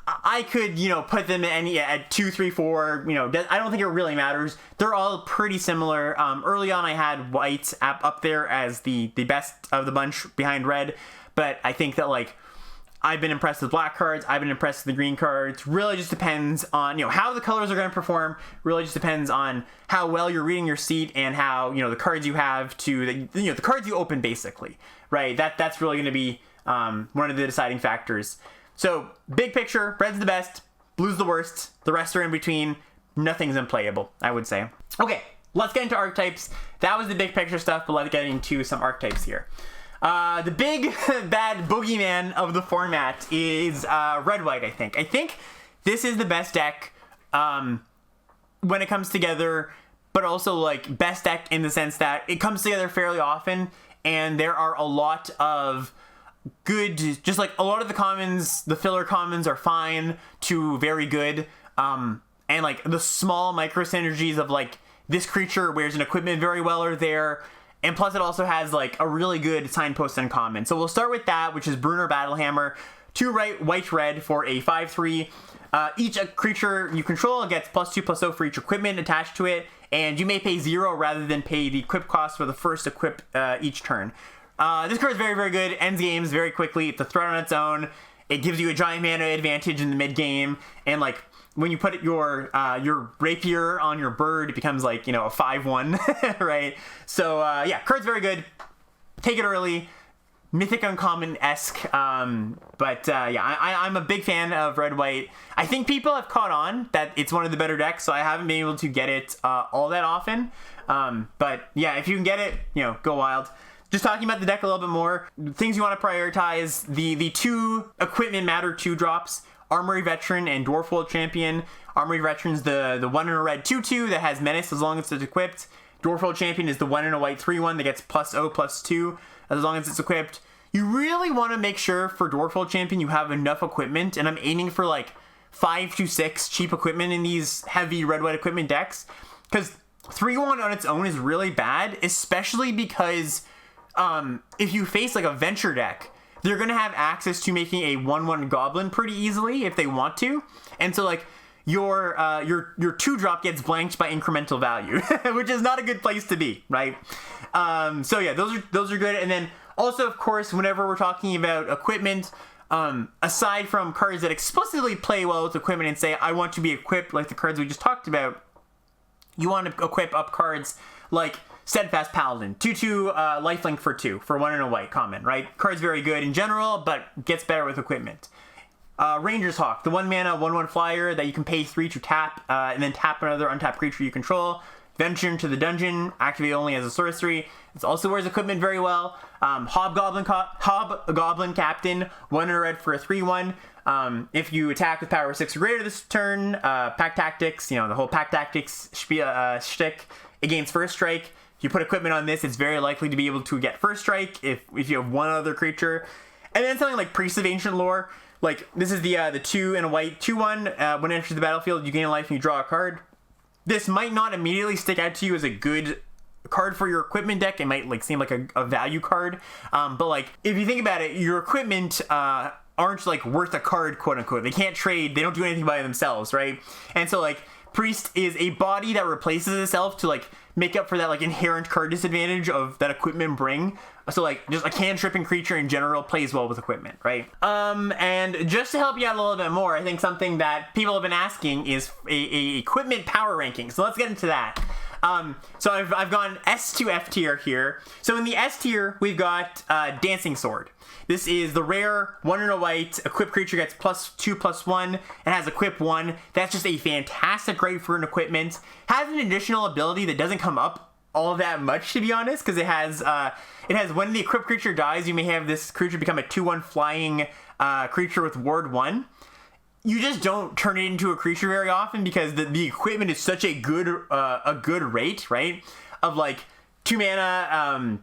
I could, you know, put them at 2, 3, 4, you know, I don't think it really matters. They're all pretty similar. Early on, I had white up there as the best of the bunch behind red, but I think that, like, I've been impressed with black cards. I've been impressed with the green cards. Really just depends on, you know, how the colors are going to perform. Really just depends on how well you're reading your seat and how, you know, the cards you have the cards you open, basically, right? That's really going to be one of the deciding factors. So, big picture, red's the best, blue's the worst, the rest are in between, nothing's unplayable, I would say. Okay, let's get into archetypes. That was the big picture stuff, but let's get into some archetypes here. The big bad boogeyman of the format is red-white, I think. I think this is the best deck when it comes together, but also, like, best deck in the sense that it comes together fairly often, and there are a lot of good, just like a lot of the commons, the filler commons are fine to very good, and like the small micro synergies of, like, this creature wears an equipment very well are there, and plus it also has, like, a really good signpost uncommon. So we'll start with that, which is Brunner Battlehammer. 2 white red for a 5/3. Each creature you control gets +2/+0 for each equipment attached to it, and you may pay 0 rather than pay the equip cost for the first equip each turn. This card is very, very good. Ends games very quickly. It's a threat on its own. It gives you a giant mana advantage in the mid game, and, like, when you put your rapier on your bird, it becomes, like, you know, a 5/1, right? So yeah, card's very good. Take it early. Mythic Uncommon-esque, but yeah, I'm a big fan of red-white. I think people have caught on that it's one of the better decks, so I haven't been able to get it all that often. But yeah, if you can get it, you know, go wild. Just talking about the deck a little bit more, things you want to prioritize, the 2 equipment matter 2 drops, Armory Veteran and Dwarfwold Champion. Armory Veteran's the 1 in a red 2/2 that has Menace as long as it's equipped. Dwarfwold Champion is the 1 in a white 3/1 that gets +0/+2 as long as it's equipped. You really want to make sure for Dwarfwold Champion you have enough equipment, and I'm aiming for, like, 5 to 6 cheap equipment in these heavy red-white equipment decks, because 3/1 on its own is really bad, especially because if you face, like, a venture deck, they're going to have access to making a 1/1 goblin pretty easily if they want to. And so, like, your 2-drop gets blanked by incremental value, which is not a good place to be, right? So yeah, those are good. And then also, of course, whenever we're talking about equipment, aside from cards that explicitly play well with equipment and say, I want to be equipped, like the cards we just talked about, you want to equip up cards like Steadfast Paladin, 2/2 lifelink for 2 for 1 in a white common, right? Card's very good in general, but gets better with equipment. Ranger's Hawk, the 1 mana 1/1 flyer that you can pay 3 to tap, and then tap another untapped creature you control. Venture into the Dungeon, activate only as a sorcery. This also wears equipment very well. Hobgoblin Captain, 1 in a red for a 3/1. If you attack with power 6 or greater this turn, Pack Tactics, the whole Pack Tactics shtick, it gains first strike. If you put equipment on this, it's very likely to be able to get first strike if you have one other creature. And then something like Priest of Ancient Lore, like this is the 2 in a white 2/1. When it enters the battlefield, you gain a life and you draw a card. This might not immediately stick out to you as a good card for your equipment deck. It might seem like a value card, but if you think about it, your equipment aren't worth a card, quote unquote. They can't trade. They don't do anything by themselves, right? And so Priest is a body that replaces itself to make up for that inherent card disadvantage of that equipment bring. So just a cantripping creature in general plays well with equipment, right? And just to help you out a little bit more, I think something that people have been asking is a equipment power ranking. So let's get into that. So I've gone S to F tier here. So in the S tier, we've got Dancing Sword. This is the rare 1 in a white. Equipped creature gets +2/+1 and has equip 1. That's just a fantastic grade for an equipment. Has an additional ability that doesn't come up all that much, to be honest, because it has when the equipped creature dies, you may have this creature become a 2/1 flying creature with ward 1. You just don't turn it into a creature very often because the equipment is such a good rate, right? Of 2 mana,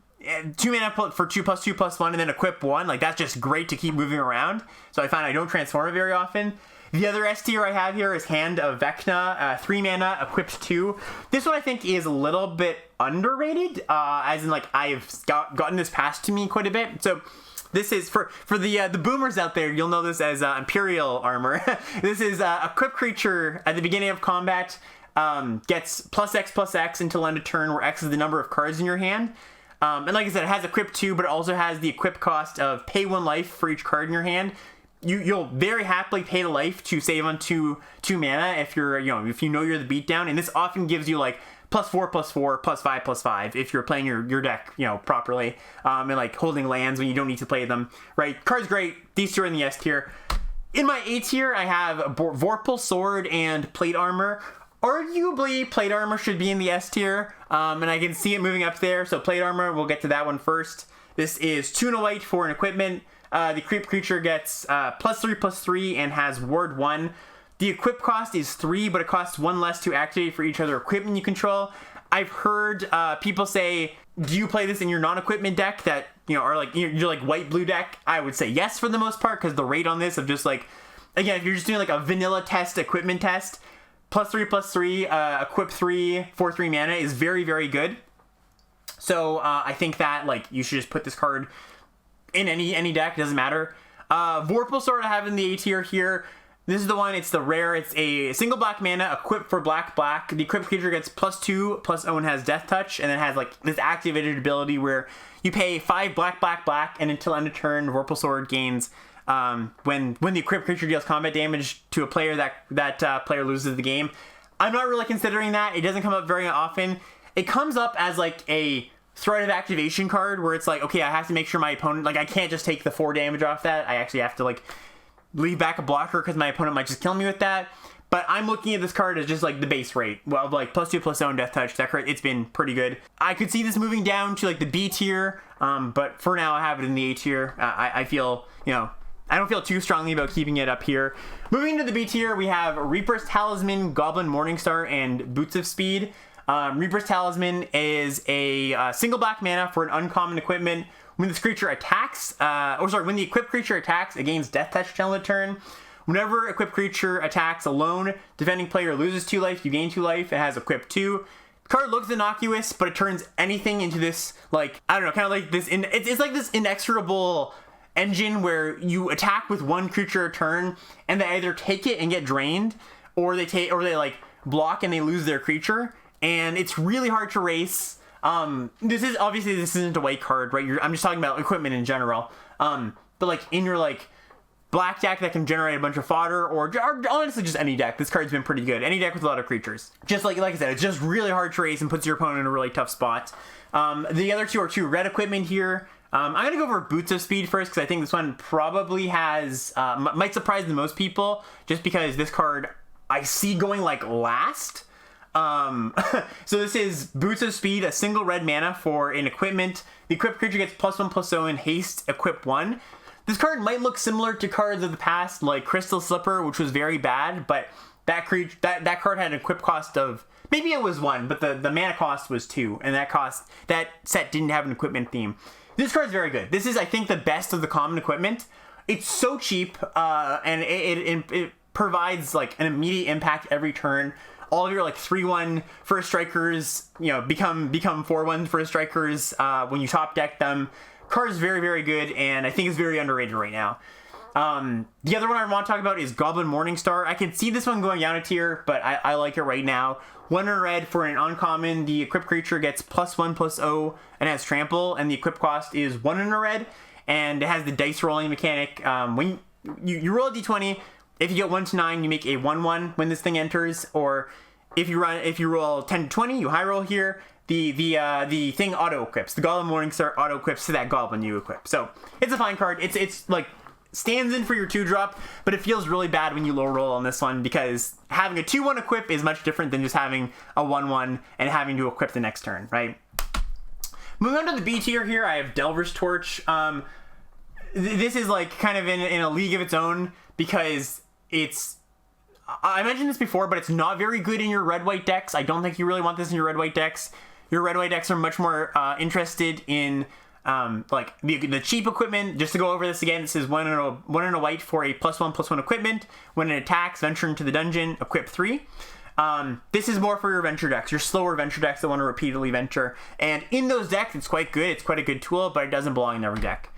2 mana for 2/2/1 and then equip 1. That's just great to keep moving around. So I find I don't transform it very often. The other S tier I have here is Hand of Vecna, 3 mana, equipped 2. This one I think is a little bit underrated, as in I've gotten this passed to me quite a bit. So this is for the boomers out there. You'll know this as Imperial Armor. This is equipped creature at the beginning of combat gets +X/+X until end of turn, where X is the number of cards in your hand. And like I said, it has equip 2, but it also has the equip cost of pay 1 life for each card in your hand. You'll very happily pay the life to save on 2 mana if you're if you know you're the beatdown, and this often gives you +4/+4, +5/+5 if you're playing your deck properly, and holding lands when you don't need to play them, right? Card's great. These two are in the S tier. In my A tier, I have Vorpal Sword and Plate Armor. Arguably, Plate Armor should be in the S tier, and I can see it moving up there. So Plate Armor, we'll get to that one first. This is 2 in a white for an equipment. The creep creature gets +3/+3 and has ward 1. The equip cost is 3, but it costs 1 less to activate for each other equipment you control. I've heard people say, do you play this in your non-equipment deck that, are your white-blue deck? I would say yes for the most part, because the rate on this of just again, if you're just doing a vanilla test, equipment test, +3/+3, equip 3 for 3 mana is very, very good. So I think that you should just put this card in any deck, doesn't matter. Vorpal Sword I have in the A tier here. This is the one, it's the rare, it's a single black mana, equipped for black. The equipped creature gets +2/+0 and has Death Touch, and then has this activated ability where you pay 5 black, and until end of turn, Vorpal Sword gains, when the equipped creature deals combat damage to a player, that player loses the game. I'm not really considering that. It doesn't come up very often. It comes up as a threat of activation card where it's okay, I have to make sure my opponent, I can't just take the 4 damage off that. I actually have to leave back a blocker because my opponent might just kill me with that. But I'm looking at this card as just the base rate. Well, +2/+0 and Death Touch. That card, it's been pretty good. I could see this moving down to the B tier, but for now I have it in the A tier. I feel, I don't feel too strongly about keeping it up here. Moving to the B tier, we have Reaper's Talisman, Goblin Morningstar, and Boots of Speed. Reaper's Talisman is a single black mana for an uncommon equipment. When this creature attacks, when the equipped creature attacks, it gains Death Touch till end of turn. Whenever equipped creature attacks alone, defending player loses 2 life, you gain 2 life. It has equipped 2. The card looks innocuous, but it turns anything into this, I don't know, kind of this, it's this inexorable engine where you attack with 1 creature a turn, and they either take it and get drained, or they block and they lose their creature. And it's really hard to race. This isn't a white card, right? I'm just talking about equipment in general. But in your black deck that can generate a bunch of fodder, or honestly just any deck, this card's been pretty good. Any deck with a lot of creatures. Just like I said, it's just really hard to race and puts your opponent in a really tough spot. The other 2 are 2 red equipment here. I'm gonna go over Boots of Speed first because I think this one probably has might surprise the most people, just because this card I see going last. So this is Boots of Speed, a single red mana for an equipment. The equipped creature gets +1/+0 in haste, equip 1. This card might look similar to cards of the past, like Crystal Slipper, which was very bad, but that card had an equip cost of, maybe it was 1, but the mana cost was 2, and that set didn't have an equipment theme. This card's very good. This is, I think, the best of the common equipment. It's so cheap, and it provides like an immediate impact every turn. All of your like 3/1 first strikers, become 4/1 first strikers when you top deck them. Card is very, very good, and I think it's very underrated right now. The other one I want to talk about is Goblin Morningstar. I can see this one going down a tier, but I like it right now. 1 in red for an uncommon. The equipped creature gets +1/+0 and has trample, and the equip cost is 1 in a red, and it has the dice rolling mechanic. When you roll a d20, if you get 1 to 9, you make a 1/1 when this thing enters, or if you roll 10 to 20, you high roll here. The thing auto equips. The Goblin Morningstar auto equips to that goblin you equip. So it's a fine card. It's like stands in for your 2-drop, but it feels really bad when you low roll on this one, because having a 2/1 equip is much different than just having a 1/1 and having to equip the next turn, right? Moving on to the B tier here, I have Delver's Torch. This is like kind of in a league of its own, because I mentioned this before, but it's not very good in your red-white decks. I don't think you really want this in your red-white decks. Your red-white decks are much more interested in like the cheap equipment. Just to go over this again, this is 1 in a white for a +1/+1 equipment. When it attacks, venture into the dungeon, equip 3. This is more for your venture decks, your slower venture decks that want to repeatedly venture. And in those decks, it's quite good. It's quite a good tool, but it doesn't belong in every deck.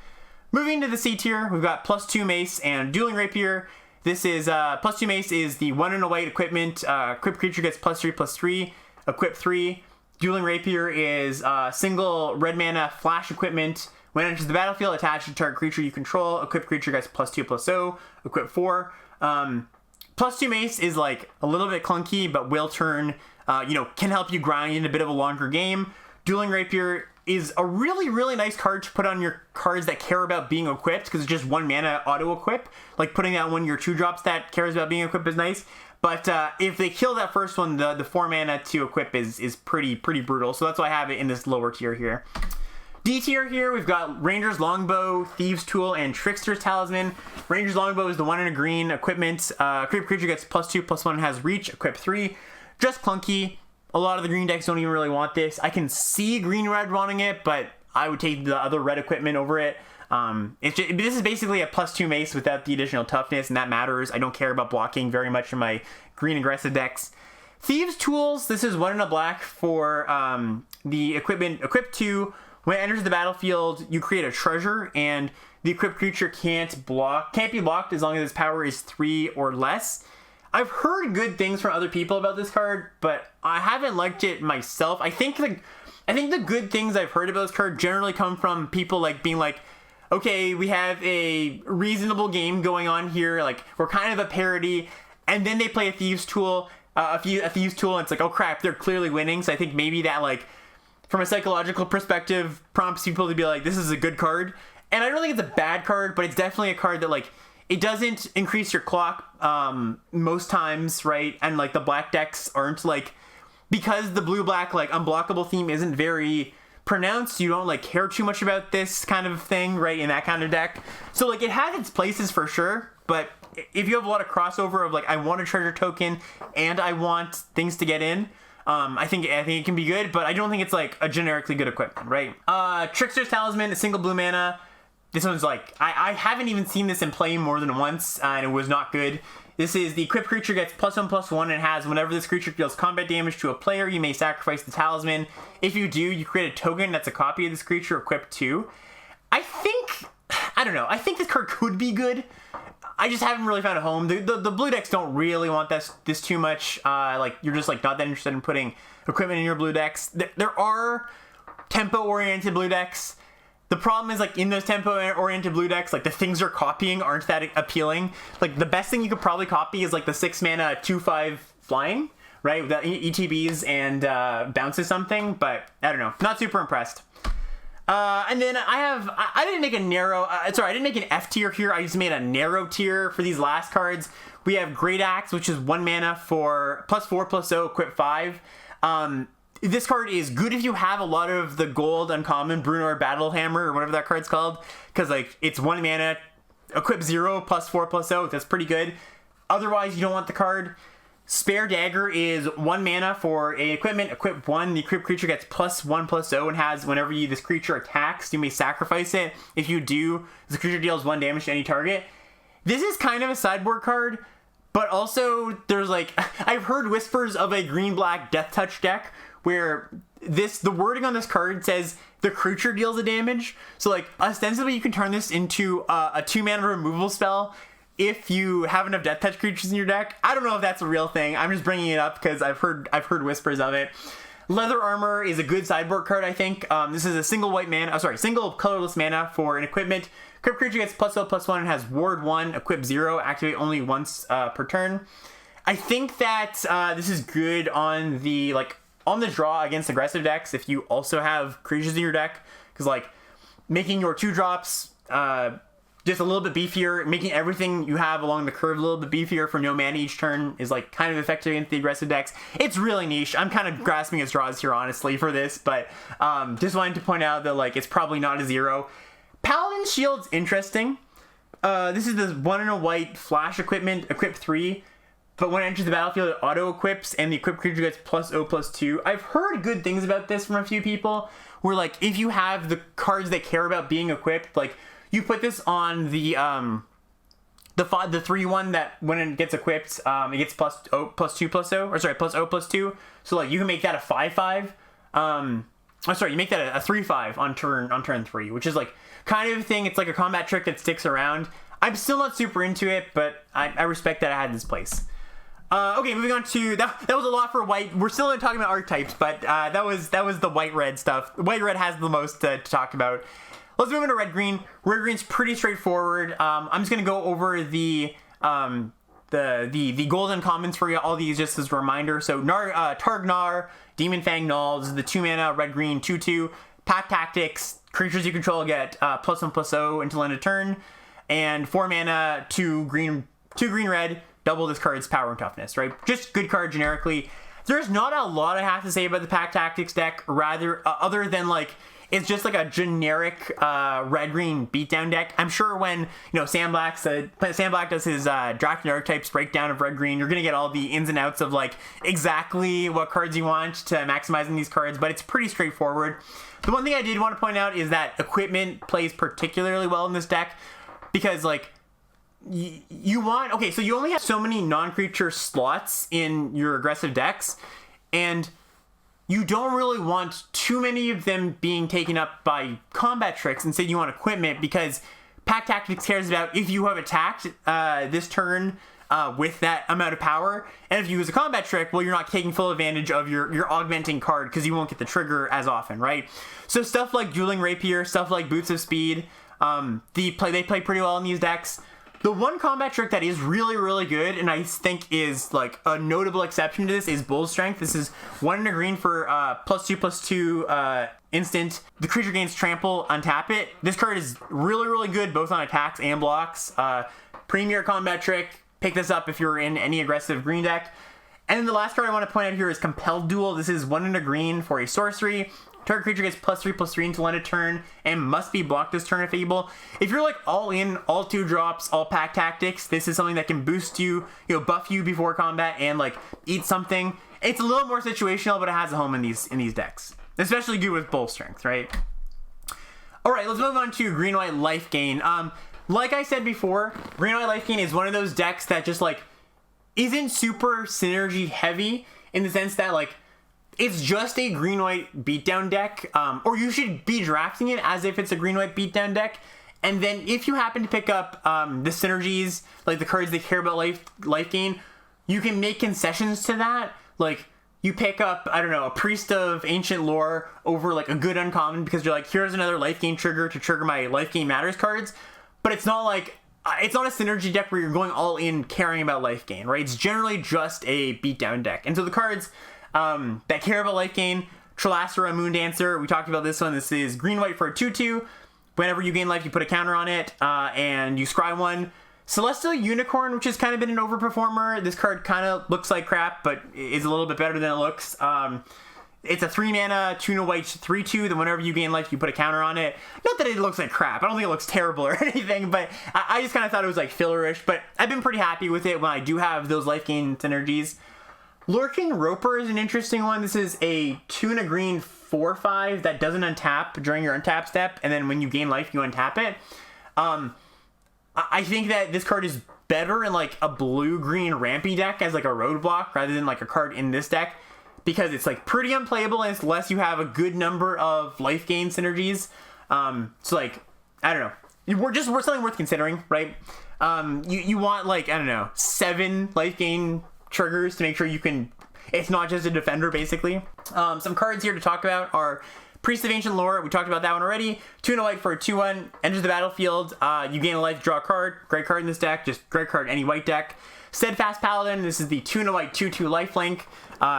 Moving to the C tier, we've got +2 Mace and Dueling Rapier. This is +2 Mace is the 1 in a white equipment. Equipped creature gets +3/+3, equip 3. Dueling Rapier is single red mana flash equipment. When it enters the battlefield, attach to target creature you control. Equipped creature gets +2/+0, equip 4. +2 Mace is like a little bit clunky, but will turn, can help you grind in a bit of a longer game. Dueling Rapier is a really, really nice card to put on your cards that care about being equipped, because it's just 1 mana auto equip. Like putting out one of your 2-drops that cares about being equipped is nice. But if they kill that first one, the 4 mana to equip is pretty brutal. So that's why I have it in this lower tier here. D tier here, we've got Ranger's Longbow, Thieves' Tool, and Trickster's Talisman. Ranger's Longbow is the 1 in a green equipment. Creature gets +2/+1 and has reach, equip 3. Just clunky. A lot of the green decks don't even really want this. I can see green-red wanting it, but I would take the other red equipment over it. This is basically a +2 Mace without the additional toughness, and that matters. I don't care about blocking very much in my green aggressive decks. Thieves' Tools, this is 1 in a black for the equipment, equip 2. When it enters the battlefield, you create a treasure, and the equipped creature can't be blocked as long as its power is 3 or less. I've heard good things from other people about this card, but I haven't liked it myself. I think the good things I've heard about this card generally come from people like being like, okay, we have a reasonable game going on here, like we're kind of a parody, and then they play a Thieves' Tool, and it's like, oh crap, they're clearly winning. So I think maybe that, like, from a psychological perspective, prompts people to be like, this is a good card. And I don't think it's a bad card, but it's definitely a card that, like, it doesn't increase your clock most times, right? And like the black decks aren't like, because the blue-black like unblockable theme isn't very pronounced, you don't like care too much about this kind of thing, right? In that kind of deck. So like it has its places for sure, but if you have a lot of crossover of like, I want a treasure token and I want things to get in, I think it can be good, but I don't think it's like a generically good equipment, right? Trickster's Talisman, a single blue mana. This one's like, I haven't even seen this in play more than once, and it was not good. This is the equipped creature gets +1/+1 and has, whenever this creature deals combat damage to a player, you may sacrifice the talisman. If you do, you create a token that's a copy of this creature equipped to. I don't know, I think this card could be good. I just haven't really found a home. The blue decks don't really want this too much. Like, you're just like not that interested in putting equipment in your blue decks. There are tempo-oriented blue decks. The problem is, like, in those tempo-oriented blue decks, like, the things you're copying aren't that appealing. Like, the best thing you could probably copy is, like, the 6-mana 2/5 flying, right? With ETBs and bounces something, but I don't know. Not super impressed. And then I didn't make a narrow, I didn't make an F tier here. I just made a narrow tier for these last cards. We have Great Axe, which is 1 mana for +4/+0, equip 5. This card is good if you have a lot of the gold uncommon Bruenor Battle Hammer or whatever that card's called, because like it's 1 mana, equip 0, +4/+0. That's pretty good. Otherwise, you don't want the card. Spare Dagger is 1 mana for a equipment, equip 1. The equipped creature gets +1/+0 and has whenever this creature attacks, you may sacrifice it. If you do, the creature deals 1 damage to any target. This is kind of a sideboard card, but also there's like, I've heard whispers of a green-black Death Touch deck where the wording on this card says the creature deals the damage. So like ostensibly you can turn this into a 2 mana removal spell if you have enough Death Touch creatures in your deck. I don't know if that's a real thing. I'm just bringing it up because I've heard whispers of it. Leather Armor is a good sideboard card, I think. This is a single colorless mana for an equipment. Equipped creature gets +0/+1 and has ward 1, equip 0, activate only once per turn. I think that this is good on the draw against aggressive decks if you also have creatures in your deck, because like making your 2-drops just a little bit beefier, making everything you have along the curve a little bit beefier for no mana each turn is like kind of effective against the aggressive decks. It's really niche. I'm kind of grasping at straws here, honestly, for this, but just wanted to point out that like it's probably not a 0. Paladin Shield's interesting. This is the 1 and a white flash equipment, equip 3, but when it enters the battlefield, it auto-equips, and the equipped creature gets +0/+2. I've heard good things about this from a few people, where like if you have the cards that care about being equipped, like you put this on the 3/1 that when it gets equipped, it gets +0/+2, or sorry, +0/+2. So like you can make that a 5/5. You make that a 3/5 on turn 3, which is like kind of a thing. It's like a combat trick that sticks around. I'm still not super into it, but I respect that it had this place. Okay, moving on to that was a lot for white. We're still talking about archetypes, but that was the white-red stuff. White-red has the most to talk about. Let's move into red-green. Red-green's pretty straightforward. I'm just gonna go over the golden commons for all these just as a reminder. So Targnar, Demon Fang Null, this is the 2 mana red-green 2/2. Pack Tactics, creatures you control get +1/+0 until end of turn, and 4 mana 2 green red. Double this card's power and toughness, right? Just good card generically. There's not a lot I have to say about the Pack Tactics deck, rather other than like it's just like a generic red-green beatdown deck. I'm sure when Sam Black does his drafting archetypes breakdown of red-green, you're gonna get all the ins and outs of like exactly what cards you want to maximizing these cards, but it's pretty straightforward. The one thing I did want to point out is that equipment plays particularly well in this deck because like you only have so many non-creature slots in your aggressive decks, and you don't really want too many of them being taken up by combat tricks. Instead, you want equipment, because Pack Tactics cares about if you have attacked this turn with that amount of power, and if you use a combat trick, well, you're not taking full advantage of your augmenting card because you won't get the trigger as often, right? So stuff like Dueling Rapier, stuff like Boots of Speed, they play pretty well in these decks. The one combat trick that is really, really good, and I think is like a notable exception to this, is Bull Strength. This is 1 and a green for +2/+2 instant. The creature gains trample, untap it. This card is really, really good both on attacks and blocks. Premier combat trick. Pick this up if you're in any aggressive green deck. And then the last card I want to point out here is Compelled Duel. This is 1 and a green for a sorcery. Target creature gets +3/+3 until end of turn and must be blocked this turn if able. If you're like all in, all 2-drops, all Pack Tactics, this is something that can boost you, buff you before combat and like eat something. It's a little more situational, but it has a home in these decks. Especially good with Bull Strength, right? All right, let's move on to Green-White Life Gain. Like I said before, Green-White Life Gain is one of those decks that just like isn't super synergy heavy in the sense that like it's just a green-white beatdown deck, or you should be drafting it as if it's a green-white beatdown deck. And then if you happen to pick up the synergies, like the cards that care about life gain, you can make concessions to that. Like you pick up, I don't know, a Priest of Ancient Lore over like a good uncommon because you're like, here's another life gain trigger to trigger my life gain matters cards. But it's not like it's not a synergy deck where you're going all in caring about life gain, right? It's generally just a beatdown deck. And so the cards that care about life gain, Trelasera, Moondancer, we talked about this one. This is green-white for a 2/2. Whenever you gain life, you put a counter on it, and you scry one. Celestial Unicorn, which has kind of been an overperformer. This card kind of looks like crap, but is a little bit better than it looks. It's a 3 mana, tuna white, 3/2. Then whenever you gain life, you put a counter on it. Not that it looks like crap. I don't think it looks terrible or anything, but I just kind of thought it was like fillerish. But I've been pretty happy with it when I do have those life gain synergies. Lurking Roper is an interesting one. This is a tuna green 4/5 that doesn't untap during your untap step, and then when you gain life, you untap it. I think that this card is better in like a blue-green rampy deck as like a roadblock rather than like a card in this deck, because it's like pretty unplayable unless you have a good number of life gain synergies. So like, I don't know. We're something worth considering, right? You want like, I don't know, 7 life gain triggers to make sure you can, it's not just a defender basically. Some cards here to talk about are Priest of Ancient Lore. We talked about that one already. Tuna white for a 2/1, enters the battlefield. You gain a life, draw a card. Great card in this deck, just great card any white deck. Steadfast Paladin, this is the tuna white 2/2 lifelink.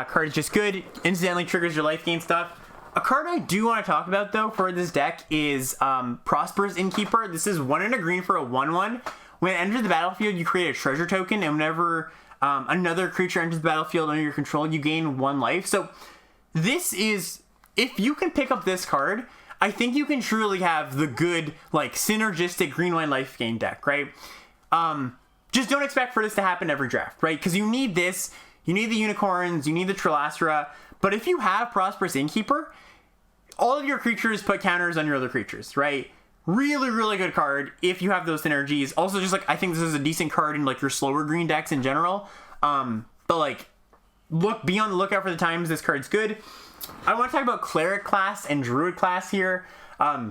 Card is just good, incidentally triggers your life gain stuff. A card I do want to talk about though for this deck is Prosperous Innkeeper. This is 1 and a green for a 1/1. When it enters the battlefield, you create a treasure token, and whenever another creature enters the battlefield under your control, you gain 1 life. So this is, if you can pick up this card, I think you can truly have the good, like, synergistic green-white life gain deck, right? Just don't expect for this to happen every draft, right? Because you need this, you need the unicorns, you need the Trelasera, but if you have Prosperous Innkeeper, all of your creatures put counters on your other creatures, right? Really, really good card if you have those synergies. Also, just like, I think this is a decent card in like your slower green decks in general. But like, be on the lookout for the times this card's good. I want to talk about Cleric class and Druid class here.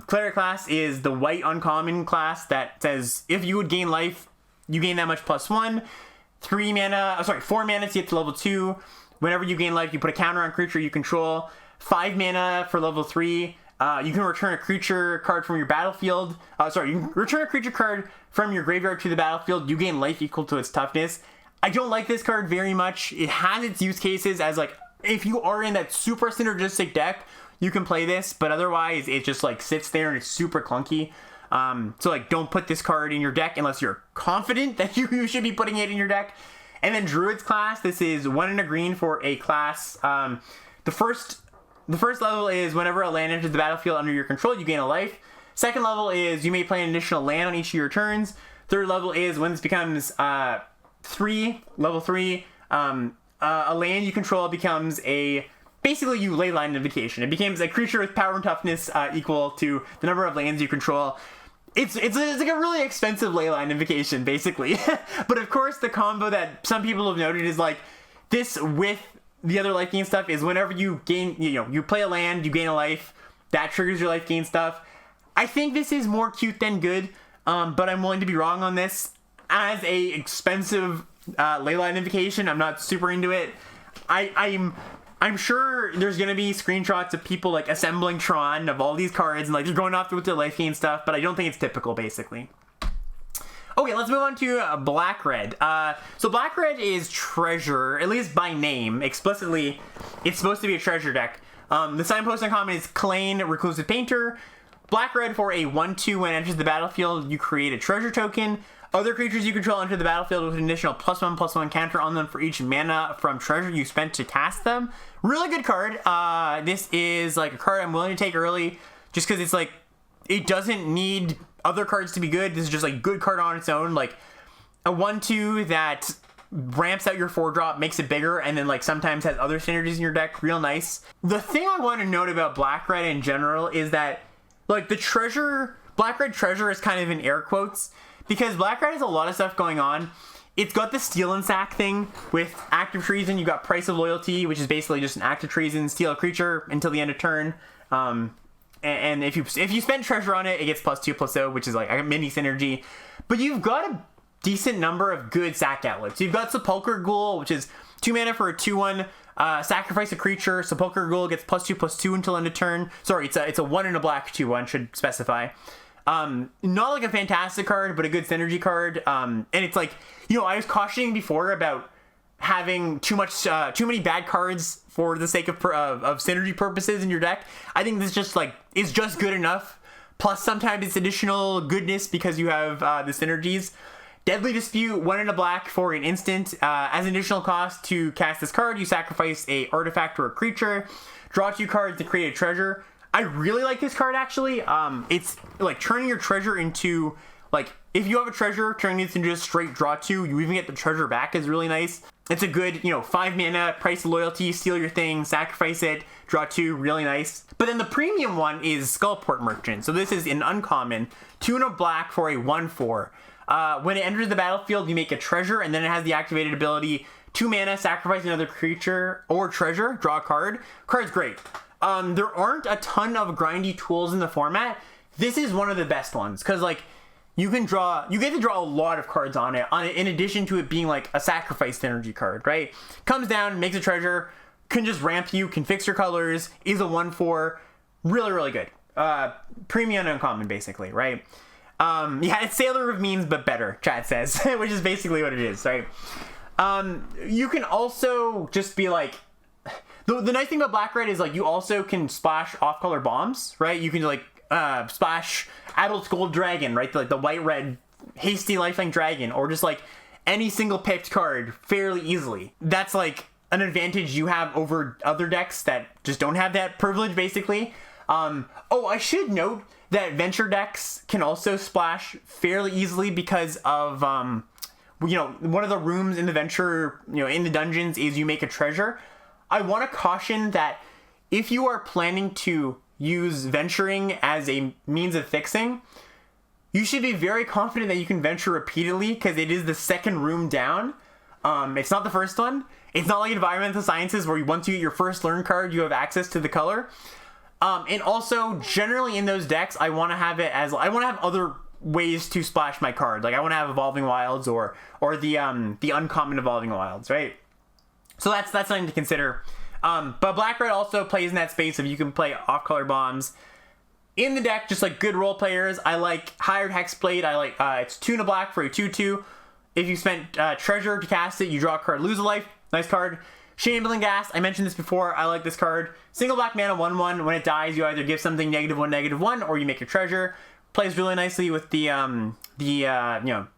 Cleric class is the white uncommon class that says if you would gain life, you gain that much +1. 4 mana to get to level 2. Whenever you gain life, you put a counter on creature you control. 5 mana for level 3. You can return a creature card from your battlefield. You can return a creature card from your graveyard to the battlefield. You gain life equal to its toughness. I don't like this card very much. It has its use cases as like, if you are in that super synergistic deck, you can play this, but otherwise it just like sits there and it's super clunky. So like, don't put this card in your deck unless you're confident that you should be putting it in your deck. And then Druid's class, this is 1 and a green for a class. The first level is whenever a land enters the battlefield under your control, you gain a life. Second level is you may play an additional land on each of your turns. Third level is when this becomes level 3, a land you control becomes basically you Leyline Invocation. It becomes a creature with power and toughness equal to the number of lands you control. It's like a really expensive Leyline Invocation, basically. But of course, the combo that some people have noted is like this with the other life gain stuff is whenever you gain, you play a land, you gain a life, that triggers your life gain stuff. I think this is more cute than good, but I'm willing to be wrong on this. As a expensive Leyline Invocation, I'm not super into it. I'm sure there's gonna be screenshots of people like assembling Tron of all these cards and like just going off with their life gain stuff, but I don't think it's typical, basically. Okay, let's move on to Black-Red. So Black-Red is treasure, at least by name. Explicitly, it's supposed to be a treasure deck. The signpost uncommon is Kalain, Reclusive Painter. Black-Red for a 1/2 when it enters the battlefield, you create a treasure token. Other creatures you control enter the battlefield with an additional +1/+1 counter on them for each mana from treasure you spent to cast them. Really good card. This is like a card I'm willing to take early just because it's like, it doesn't need other cards to be good. This is just like good card on its own. Like a 1/2 that ramps out your 4-drop, makes it bigger, and then like sometimes has other synergies in your deck. Real nice. The thing I want to note about Black-Red in general is that like the treasure, Black-Red treasure is kind of in air quotes because Black-Red has a lot of stuff going on. It's got the steal and sack thing with active treason. You got Price of Loyalty, which is basically just an active treason, steal a creature until the end of turn. And if you spend treasure on it, it gets +2/+0, which is like a mini synergy. But you've got a decent number of good sack outlets. You've got Sepulchre Ghoul, which is 2 mana for a 2/1. Sacrifice a creature. Sepulchre Ghoul gets +2/+2 until end of turn. Sorry, it's a 1 and a black 2/1, should specify. Not like a fantastic card, but a good synergy card. And it's like, I was cautioning before about having too many bad cards for the sake of synergy purposes in your deck. I think this just like is just good enough. Plus sometimes it's additional goodness because you have the synergies. Deadly Dispute, 1 in a black for an instant. As an additional cost to cast this card, you sacrifice a artifact or a creature. Draw 2 cards to create a treasure. I really like this card actually. It's like turning your treasure into, like, if you have a treasure, turning it into just straight draw 2, you even get the treasure back is really nice. It's a good, 5 mana, price of loyalty, steal your thing, sacrifice it, draw 2, really nice. But then the premium one is Skullport Merchant. So this is an uncommon, 2 in a black for a 1/4. When it enters the battlefield, you make a treasure, and then it has the activated ability, 2 mana, sacrifice another creature or treasure, draw a card. Card's great. There aren't a ton of grindy tools in the format. This is one of the best ones, because like, you get to draw a lot of cards on it, in addition to it being like a sacrifice synergy card, right? Comes down, makes a treasure, can just ramp you, can fix your colors, is a 1/4, really, really good. Premium uncommon, basically, right? Yeah, it's Sailor of Means, but better, chat says, which is basically what it is, right? You can also just be like, the nice thing about Black Red is like, you also can splash off-color bombs, right? You can like, splash Adult Gold Dragon, right? The white-red hasty lifelink dragon, or just like any single picked card fairly easily. That's like an advantage you have over other decks that just don't have that privilege, basically. Oh, I should note that Venture decks can also splash fairly easily because of, one of the rooms in the Venture, in the dungeons is you make a treasure. I want to caution that if you are planning to use venturing as a means of fixing, you should be very confident that you can venture repeatedly, because it is the second room down. It's not the first one. It's not like Environmental Sciences where once you get your first learn card, you have access to the color. And also, generally in those decks, I want to have other ways to splash my card. Like I want to have Evolving Wilds or the uncommon Evolving Wilds, right? So that's something to consider. But Black Red also plays in that space of you can play off-color bombs in the deck, just like good role players. I like Hired Hexblade. I like it's 2 in a black for a 2/2. If you spent treasure to cast it, you draw a card, lose a life. Nice card. Shambling Ghast, I mentioned this before. I like this card. Single black mana, 1/1. When it dies, you either give something -1, -1, or you make a treasure. Plays really nicely with the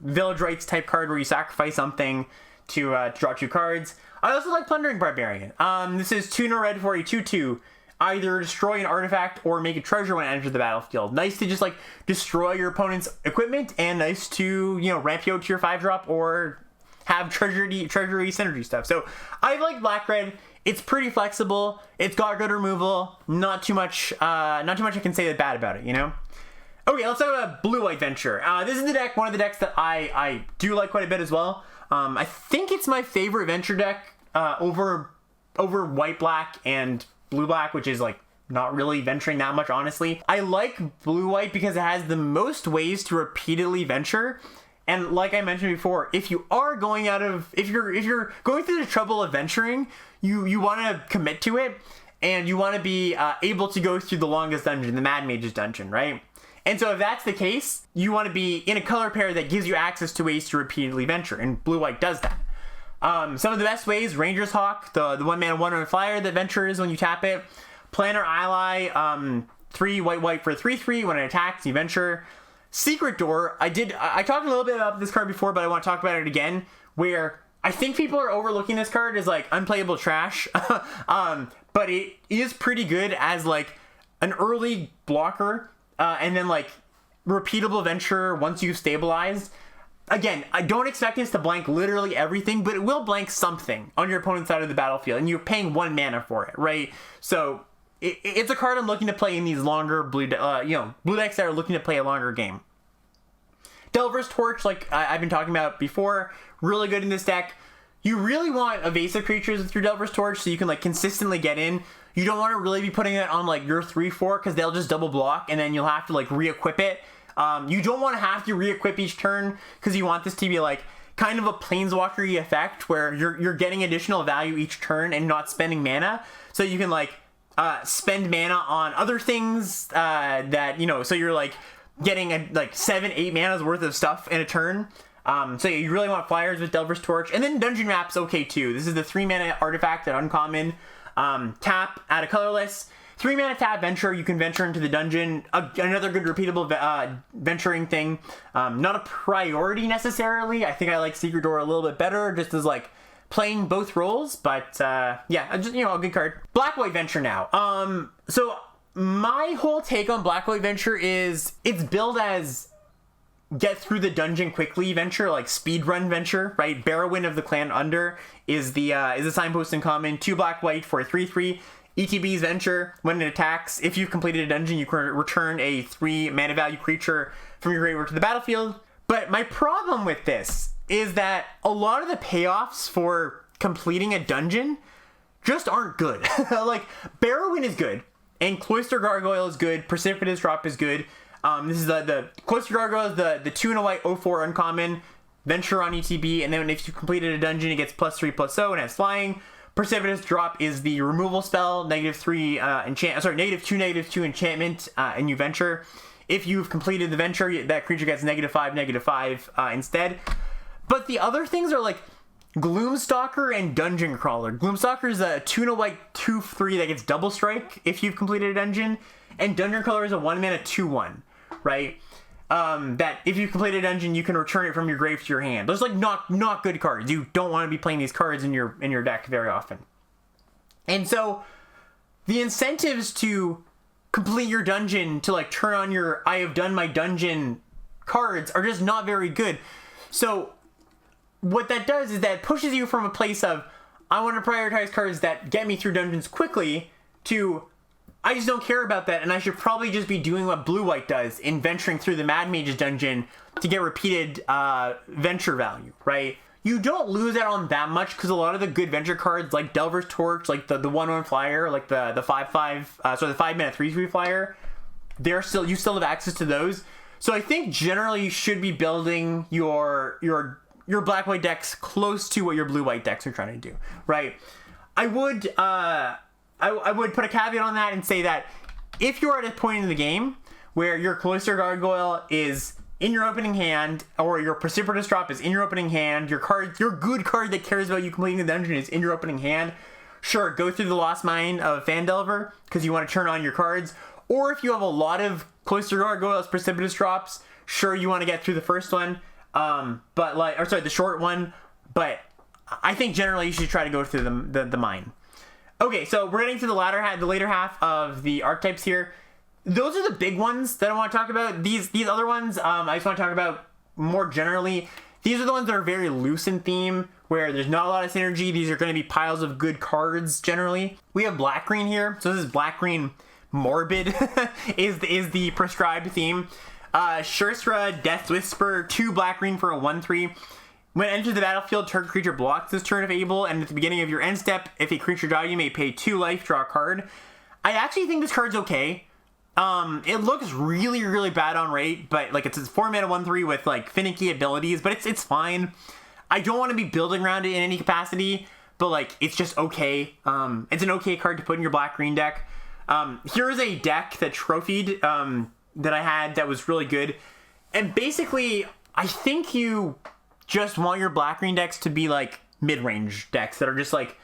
Village Rites type card where you sacrifice something to draw 2 cards. I also like Plundering Barbarian. This is 2 in a red for a 2/2. Either destroy an artifact or make a treasure when it enters the battlefield. Nice to just like destroy your opponent's equipment, and nice to ramp you out to your 5-drop or have treasury synergy stuff. So I like Black Red. It's pretty flexible. It's got good removal. Not too much I can say bad about it. Okay, let's talk about Blue White Venture. This is one of the decks that I do like quite a bit as well. I think it's my favorite Venture deck over White Black and Blue Black, which is like not really venturing that much, honestly. I like Blue White because it has the most ways to repeatedly venture. And like I mentioned before, if you're going through the trouble of venturing, you want to commit to it, and you want to be able to go through the longest dungeon, the Mad Mage's dungeon, right? And so if that's the case, you want to be in a color pair that gives you access to ways to repeatedly venture, and Blue White does that. Some of the best ways: Ranger's Hawk, the 1 mana 1 flyer that ventures when you tap it. Planner Ally, 3 white for 3/3. When it attacks, you venture. Secret Door, I talked a little bit about this card before, but I want to talk about it again, where I think people are overlooking this card as like unplayable trash. But it is pretty good as like an early blocker, and then like repeatable venture once you've stabilized. Again, I don't expect this to blank literally everything, but it will blank something on your opponent's side of the battlefield, and you're paying 1 mana for it, right? So it's a card I'm looking to play in these longer blue decks that are looking to play a longer game. Delver's Torch, like I've been talking about before, really good in this deck. You really want evasive creatures with your Delver's Torch so you can like consistently get in. You don't want to really be putting it on like your 3/4 because they'll just double block, and then you'll have to like re-equip it. You don't want to have to re-equip each turn because you want this to be like kind of a planeswalker-y effect where you're getting additional value each turn and not spending mana, so you can like spend mana on other things that so you're like getting like 7-8 mana's worth of stuff in a turn. So you really want flyers with Delver's Torch. And then Dungeon Map's okay too. This is the 3-mana artifact at uncommon. Tap, add a colorless. 3-mana tap, venture. You can venture into the dungeon. Another good repeatable venturing thing. Not a priority necessarily. I think I like Secret Door a little bit better, just as like playing both roles. But yeah, just, a good card. Black-White Venture now. So my whole take on Black-White Venture is it's billed as get through the dungeon quickly venture, like speedrun venture, right? Barrowin of the Clan Under is the signpost in common. 2 black-white for a 3/3. ETB's venture. When it attacks, if you've completed a dungeon, you can return a 3 mana value creature from your graveyard to the battlefield. But my problem with this is that a lot of the payoffs for completing a dungeon just aren't good. Like, Barrowin is good, and Cloister Gargoyle is good, Precipitous Drop is good. This is the Cloister Gargoyle is the 2 and a white 0/4 uncommon venture on ETB, and then if you completed a dungeon, it gets +3/+0 and has flying. Precipitous Drop is the removal spell, -2/-2 enchantment, and you venture. If you've completed the venture, that creature gets -5/-5 instead. But the other things are like Gloomstalker and Dungeon Crawler. Gloomstalker is a 2 and a white 2/3 that gets double strike if you've completed a dungeon, and Dungeon Crawler is a 1 mana 2/1, right? That if you complete a dungeon, you can return it from your grave to your hand. Those like not good cards. You don't want to be playing these cards in your deck very often. And so the incentives to complete your dungeon, to like turn on your I have done my dungeon cards, are just not very good. So what that does is that it pushes you from a place of I want to prioritize cards that get me through dungeons quickly to I just don't care about that, and I should probably just be doing what Blue-White does in venturing through the Mad Mage's dungeon to get repeated venture value, right? You don't lose out on that much because a lot of the good venture cards, like Delver's Torch, like the 1/1 flyer, like the 5/5, the 5-mana 3/3 flyer, you still have access to those. So I think generally you should be building your Black-White decks close to what your Blue-White decks are trying to do, right? I would put a caveat on that and say that if you're at a point in the game where your Cloister Gargoyle is in your opening hand, or your Precipitous Drop is in your opening hand, your good card that cares about you completing the dungeon is in your opening hand, sure, go through the Lost Mine of Fandelver because you want to turn on your cards. Or if you have a lot of Cloister Gargoyles, Precipitous Drops, sure, you want to get through the first one, the short one. But I think generally you should try to go through the mine. Okay, so we're getting to the later half of the archetypes here. Those are the big ones that I want to talk about. These other ones, I just want to talk about more generally. These are the ones that are very loose in theme, where there's not a lot of synergy. These are going to be piles of good cards generally. We have black-green here. So this is black-green Morbid is the prescribed theme. Shurstra, Death Whisper, 2 black-green for a 1/3. When it enters the battlefield, target creature blocks this turn if able, and at the beginning of your end step, if a creature dies, you may pay 2 life, draw a card. I actually think this card's okay. It looks really, really bad on rate, but like it's a 4 mana 1/3 with like finicky abilities, but it's fine. I don't want to be building around it in any capacity, but like it's just okay. It's an okay card to put in your black-green deck. Here's a deck that trophied that I had that was really good, and basically I think you just want your black-green decks to be like mid-range decks that are just like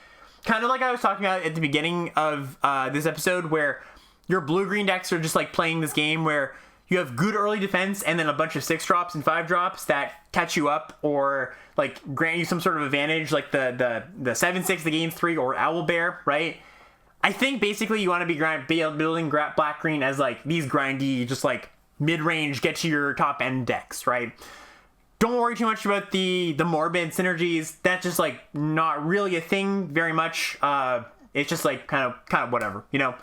kind of like I was talking about at the beginning of this episode, where your blue-green decks are just like playing this game where you have good early defense and then a bunch of 6-drops and 5-drops that catch you up or like grant you some sort of advantage, like the 7/6 the gains 3 or Owlbear, right? I think basically you want to be building black-green as like these grindy, just like mid-range, get to your top end decks, right? Don't worry too much about the Morbid synergies. That's just like not really a thing very much. It's just like kind of whatever, you know.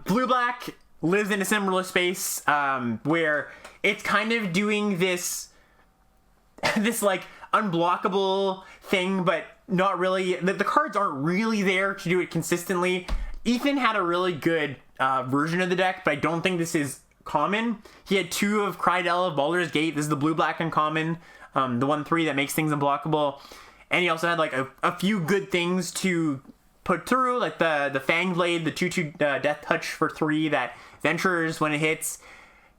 Blue-black lives in a similar space where it's kind of doing this like unblockable thing, but not really. The cards aren't really there to do it consistently. Ethan had a really good version of the deck, but I don't think this is common. He had 2 of Krydell of Baldur's Gate. This is the blue-black uncommon, the 1/3 that makes things unblockable. And he also had like a few good things to put through, like the Fang Blade, the 2/2 Death Touch for 3 that ventures when it hits.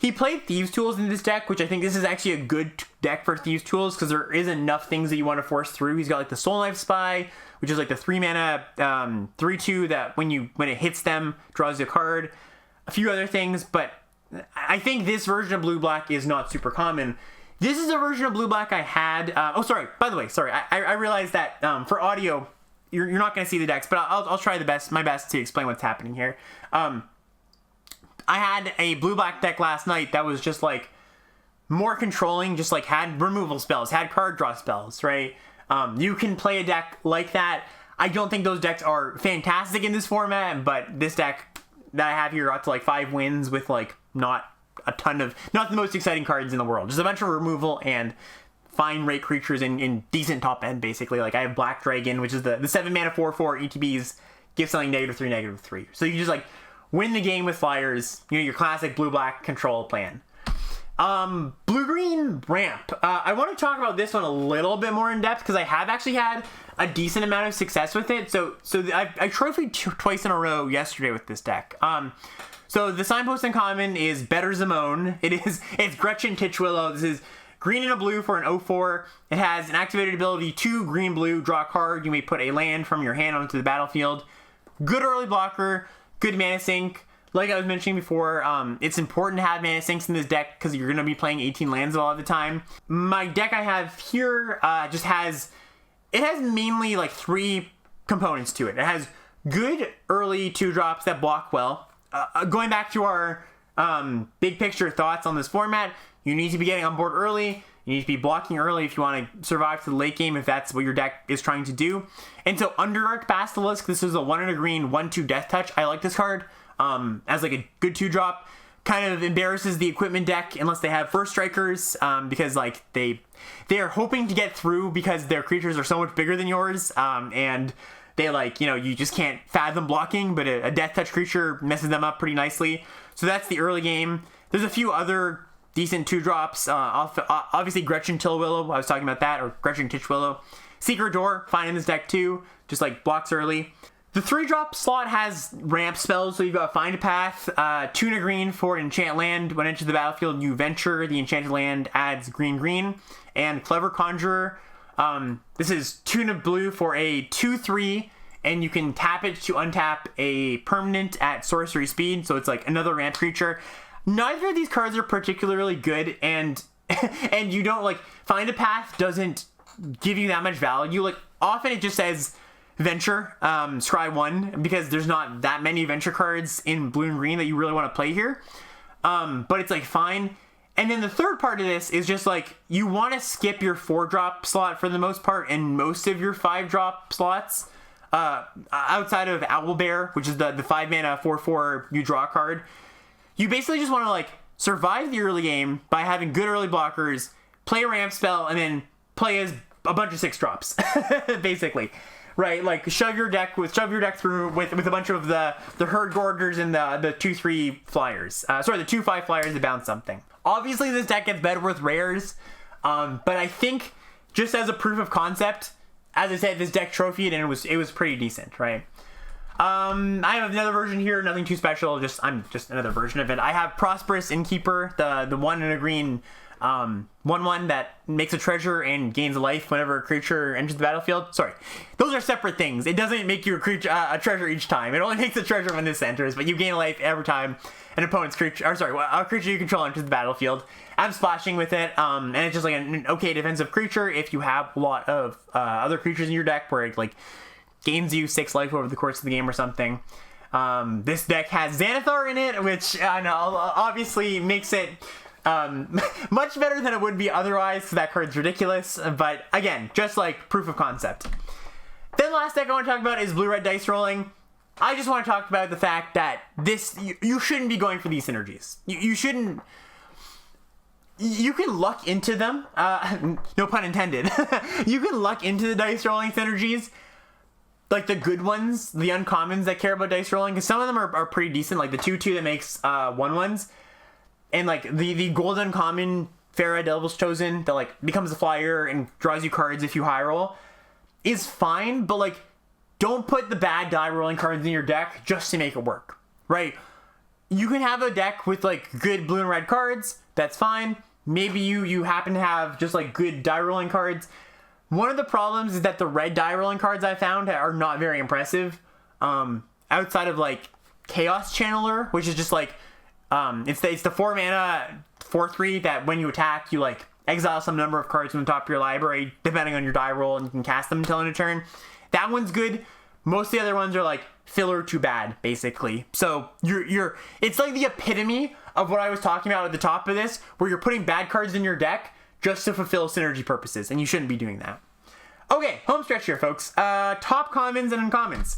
He played Thieves' Tools in this deck, which I think this is actually a good deck for Thieves' Tools because there is enough things that you want to force through. He's got like the Soul Knife Spy, which is like the 3-mana 3/2 that when it hits them draws you a card. A few other things, but I think this version of blue-black is not super common. This is a version of blue-black I had. By the way, I realized that for audio, you're not going to see the decks, but I'll try my best to explain what's happening here. I had a blue-black deck last night that was just like more controlling, just like had removal spells, had card draw spells, right? You can play a deck like that. I don't think those decks are fantastic in this format, but this deck that I have here got to like 5 wins with like not the most exciting cards in the world. Just a bunch of removal and fine rate creatures in decent top end, basically. Like I have Black Dragon, which is the 7 mana 4/4 ETBs, give something -3, -3. So you just like win the game with flyers, your classic blue-black control plan. Blue-green ramp. I want to talk about this one a little bit more in depth because I have actually had a decent amount of success with it. So I trophied twice in a row yesterday with this deck. So the signpost in common is Better Zimone. It's Gretchen Titchwillow. This is green and a blue for an 0/4. It has an activated ability 2 green-blue, draw a card. You may put a land from your hand onto the battlefield. Good early blocker. Good mana sink. Like I was mentioning before, it's important to have mana sinks in this deck because you're going to be playing 18 lands a lot of the time. My deck I have here has mainly like 3 components to it. It has good early 2-drops that block well. Going back to our big picture thoughts on this format, you need to be getting on board early. You need to be blocking early if you want to survive to the late game, if that's what your deck is trying to do. And so Underdark Basilisk, this is a 1 and a green, 1/2 Death Touch. I like this card as like a good 2-drop. Kind of embarrasses the equipment deck unless they have first strikers, because like they are hoping to get through because their creatures are so much bigger than yours, and they you just can't fathom blocking, but a Death Touch creature messes them up pretty nicely. So that's the early game. There's a few other decent 2-drops. Obviously Gretchen Titchwillow, I was talking about that, or Gretchen Titchwillow. Secret Door, fine in this deck too, just like blocks early. The 3-drop slot has ramp spells, so you've got Find a Path, 2 and a green for an enchant land. When it enters the battlefield, you venture. The enchanted land adds green, and Clever Conjurer. This is 2 and a blue for a 2/3, and you can tap it to untap a permanent at sorcery speed, so it's like another ramp creature. Neither of these cards are particularly good, and you don't like Find a Path doesn't give you that much value. Like often it just says venture, scry 1, because there's not that many venture cards in blue and green that you really want to play here. But it's like fine. And then the third part of this is just like you want to skip your 4-drop slot for the most part, and most of your 5-drop slots, outside of Owlbear, which is the 5 mana 4/4 you draw a card. You basically just want to like survive the early game by having good early blockers, play a ramp spell, and then play as a bunch of 6-drops, basically, right? Like shove your deck through with a bunch of the Herd Gorgers and the 2/3 flyers. The 2/5 flyers that bounce something. Obviously, this deck gets better with rares, but I think just as a proof of concept, as I said, this deck trophied and it was pretty decent, right? I have another version here, nothing too special, I'm just another version of it. I have Prosperous Innkeeper, the 1 and a green 1/1 that makes a treasure and gains life whenever a creature enters the battlefield. Sorry, those are separate things. It doesn't make you a treasure each time. It only makes a treasure when this enters, but you gain life every time an opponent's creature, a creature you control enters the battlefield. I'm splashing with it, and it's just like an okay defensive creature if you have a lot of other creatures in your deck where it like gains you 6 life over the course of the game or something. This deck has Xanathar in it, which obviously makes it much better than it would be otherwise, because that card's ridiculous. But again, just like proof of concept. Then last deck I want to talk about is blue-red dice rolling. I just want to talk about the fact that you shouldn't be going for these synergies. You shouldn't. You can luck into them. No pun intended. You can luck into the dice rolling synergies. Like the good ones, the uncommons that care about dice rolling, because some of them are pretty decent, like the 2/2 that makes 1/1s, and like the gold uncommon Farah Devil's Chosen that like becomes a flyer and draws you cards if you high roll is fine, but like don't put the bad die rolling cards in your deck just to make it work, right? you can have a deck with like good blue and red cards. That's fine. Maybe you happen to have just like good die rolling cards. One of the problems is that the red die rolling cards I found are not very impressive. Outside of like Chaos Channeler, which is just like it's the 4 mana 4/3 that when you attack you like exile some number of cards from the top of your library depending on your die roll, and you can cast them until end of turn. That one's good. Most of the other ones are like filler to bad, basically. So it's like the epitome of what I was talking about at the top of this, where you're putting bad cards in your deck just to fulfill synergy purposes, and you shouldn't be doing that. Okay, home stretch here, folks. Top commons and uncommons.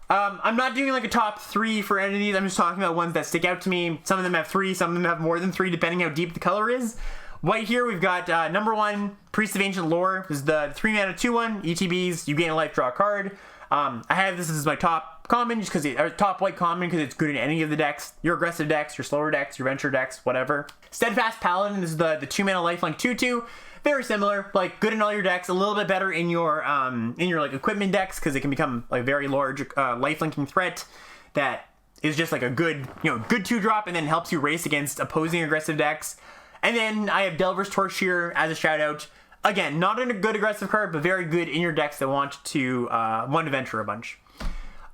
I'm not doing like a top 3 for any of these. I'm just talking about ones that stick out to me. Some of them have 3, some of them have more than 3, depending how deep the color is. White here, we've got number 1, Priest of Ancient Lore. This is the 3 mana 2/1 ETBs. You gain a life, draw a card. I have this as my top common, just because top white common, because it's good in any of the decks. Your aggressive decks, your slower decks, your venture decks, whatever. Steadfast Paladin, this is the 2 mana lifelink 2/2. Very similar, like good in all your decks, a little bit better in your like equipment decks, because it can become like a very large lifelinking threat that is just like a good 2-drop and then helps you race against opposing aggressive decks. And then I have Delver's Torch here as a shout out. Again, not in a good aggressive card, but very good in your decks that want to venture a bunch.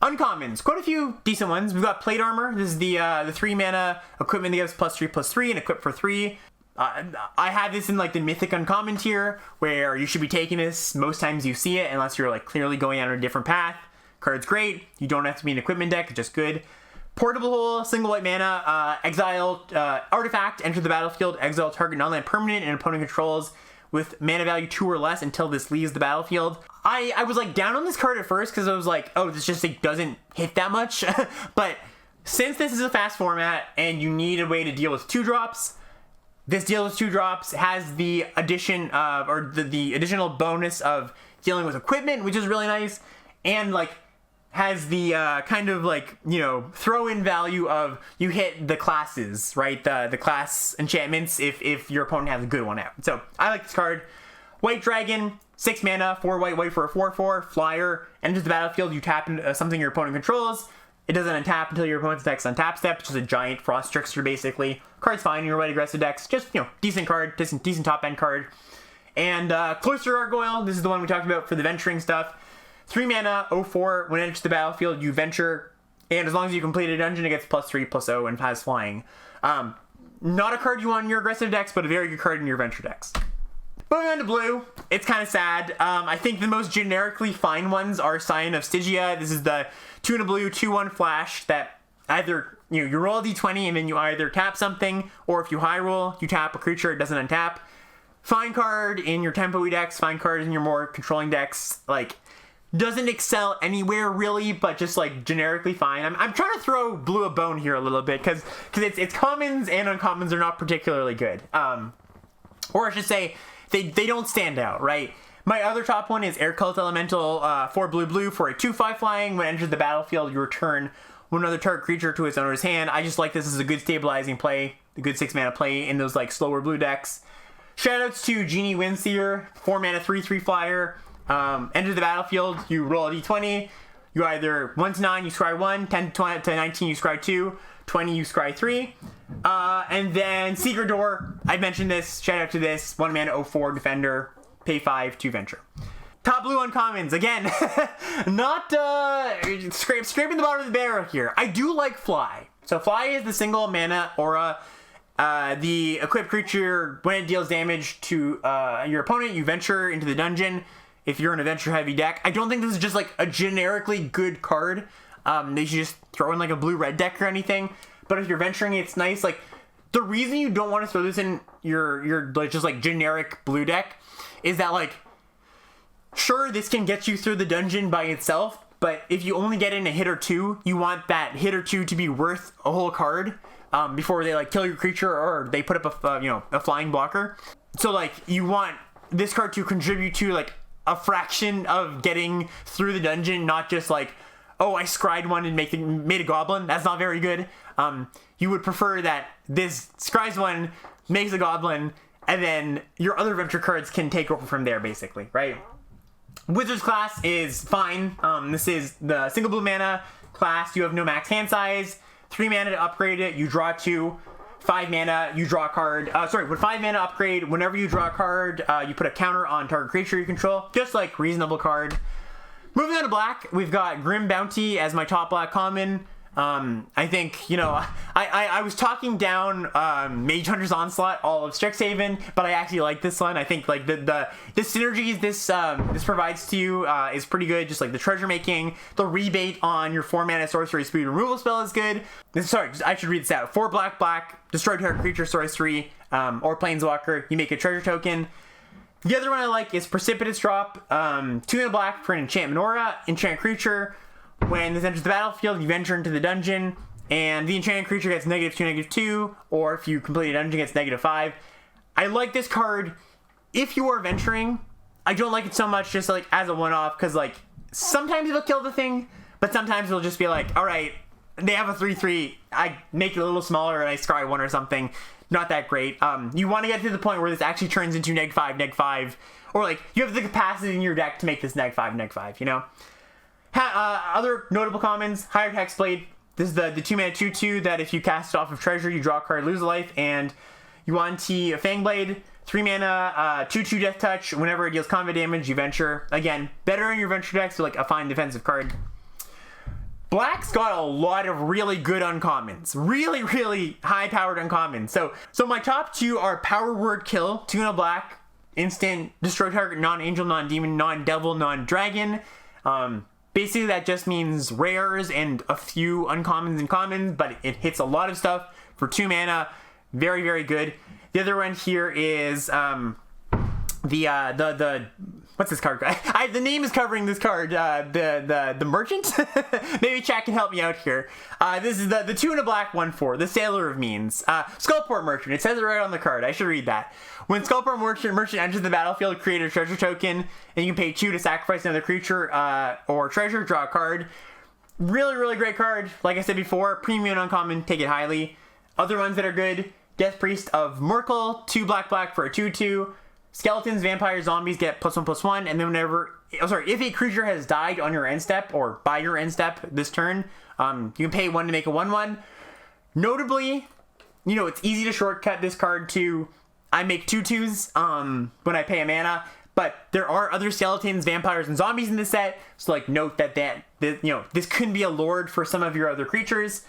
Uncommons, quite a few decent ones. We've got Plate Armor. This is the 3 mana equipment that gives +3/+3 and equip for 3. I have this in like the Mythic Uncommon tier, where you should be taking this most times you see it, unless you're like clearly going on a different path. Card's great. You don't have to be an equipment deck, it's just good. Portable Hole, single white mana, exile artifact, enter the battlefield, exile target non-land permanent and opponent controls with mana value 2 or less until this leaves the battlefield. I was like down on this card at first because I was like, oh, this just like doesn't hit that much. But since this is a fast format and you need a way to deal with 2-drops, this deal with 2-drops, has the addition of, or the additional bonus of dealing with equipment, which is really nice, and like has the kind of like, throw-in value of you hit the classes, right? The class enchantments if your opponent has a good one out. So I like this card. White Dragon, 6 mana, 4 white for a 4/4, flyer, enters the battlefield, you tap into something your opponent controls. It doesn't untap until your opponent's deck's untap step, which is a giant frost trickster basically. Card's fine in your white aggressive decks, just, decent card, decent top end card. And Cloister Gargoyle, this is the one we talked about for the venturing stuff. 3 mana, 0/4, when it enters the battlefield, you venture, and as long as you complete a dungeon, it gets +3/+0 and has flying. Not a card you want in your aggressive decks, but a very good card in your venture decks. Moving on to blue, it's kind of sad. I think the most generically fine ones are Scion of Stygia. This is the 2 blue, 2/1 flash that either, you roll a d20 and then you either tap something, or if you high roll, you tap a creature, it doesn't untap. Fine card in your tempo decks, fine card in your more controlling decks, like, doesn't excel anywhere really, but just like generically fine. I'm trying to throw blue a bone here a little bit because its commons and uncommons are not particularly good. Or I should say they don't stand out, right? My other top one is Air Cult Elemental, 4 blue for a 2/5 flying. When it enters the battlefield, you return one other target creature to its owner's hand. I just like this as a good stabilizing play, a good 6 mana play in those like slower blue decks. Shoutouts to Genie Windseer, 4 mana 3/3 flyer. Enter the battlefield, you roll a d20, you either 1 to 9, you scry 1, 10 to 19, you scry 2, 20, you scry 3. And then Secret Door, I mentioned this, shout out to this, 1 mana 0/4 defender, pay 5 to venture. Top blue uncommons, again, not scraping the bottom of the barrel here. I do like Fly. So Fly is the single mana aura. The equipped creature, when it deals damage to your opponent, you venture into the dungeon. If you're in a venture heavy deck, I don't think this is just like a generically good card. They should just throw in like a blue-red deck or anything. But if you're venturing, it's nice. Like, the reason you don't want to throw this in your like, just like generic blue deck is that, like, sure, this can get you through the dungeon by itself, but if you only get in a hit or two, you want that hit or two to be worth a whole card before they like kill your creature or they put up a flying blocker. So like, you want this card to contribute to like a fraction of getting through the dungeon, not just like, oh, I scried one and made a goblin. That's not very good. You would prefer that this scries one, makes a goblin, and then your other venture cards can take over from there, basically, right? Wizard's class is fine. This is the single blue mana class. You have no max hand size, 3 mana to upgrade it, you draw 2. 5 mana, you draw a card. With 5 mana upgrade, whenever you draw a card, you put a counter on target creature you control. Just like reasonable card. Moving on to black, we've got Grim Bounty as my top black common. I think, you know, I was talking down Mage Hunter's Onslaught all of Strixhaven, but I actually like this one. I think like the synergies this provides to you is pretty good. Just like the treasure making, the rebate on your 4 mana sorcery speed removal spell is good. Sorry, I should read this out. 4 black, destroy target creature sorcery or planeswalker. You make a treasure token. The other one I like is Precipitous Drop. 2 in a black for an enchantment aura, enchant creature. When this enters the battlefield, you enter into the dungeon, and the enchanted creature gets -2, -2, or if you complete a dungeon, gets -5. I like this card if you are venturing. I don't like it so much just like as a one-off, because like sometimes it'll kill the thing, but sometimes it'll just be like, all right, they have a 3/3, I make it a little smaller and I scry 1 or something. Not that great. You want to get to the point where this actually turns into -5, or like you have the capacity in your deck to make this -5, you know? Other notable commons, Hired Hexblade. This is the 2 mana 2/2 that if you cast it off of treasure, you draw a card, lose a life, and you want to Fangblade. 3 mana, 2/2 Death Touch. Whenever it deals combat damage, you venture. Again, better in your venture deck, so like a fine defensive card. Black's got a lot of really good uncommons. Really high-powered uncommons. So my top 2 are Power Word Kill, 2 in a black, instant, destroy target non-angel, non-demon, non-devil, non-dragon. Basically, that just means rares and a few uncommons and commons, but it hits a lot of stuff for 2 mana. Very good. The other one here is what's this card? The name is covering this card. The Merchant. Maybe chat can help me out here. This is the 2 in a black 1/4, the Sailor of Means. Skullport Merchant. It says it right on the card. I should read that. When Skullport Merchant enters the battlefield, create a treasure token, and you can pay 2 to sacrifice another creature or treasure. Draw a card. Really great card. Like I said before, premium uncommon. Take it highly. Other ones that are good: Death Priest of Merkle, 2 black for a 2/2. Skeletons, vampires, zombies get +1/+1, and then if a creature has died on your end step or by your end step this turn, you can pay 1 to make a 1/1. Notably, you know, it's easy to shortcut this card to I make 2/2s when I pay a mana, but there are other skeletons, vampires, and zombies in this set, so like note that this could be a lord for some of your other creatures.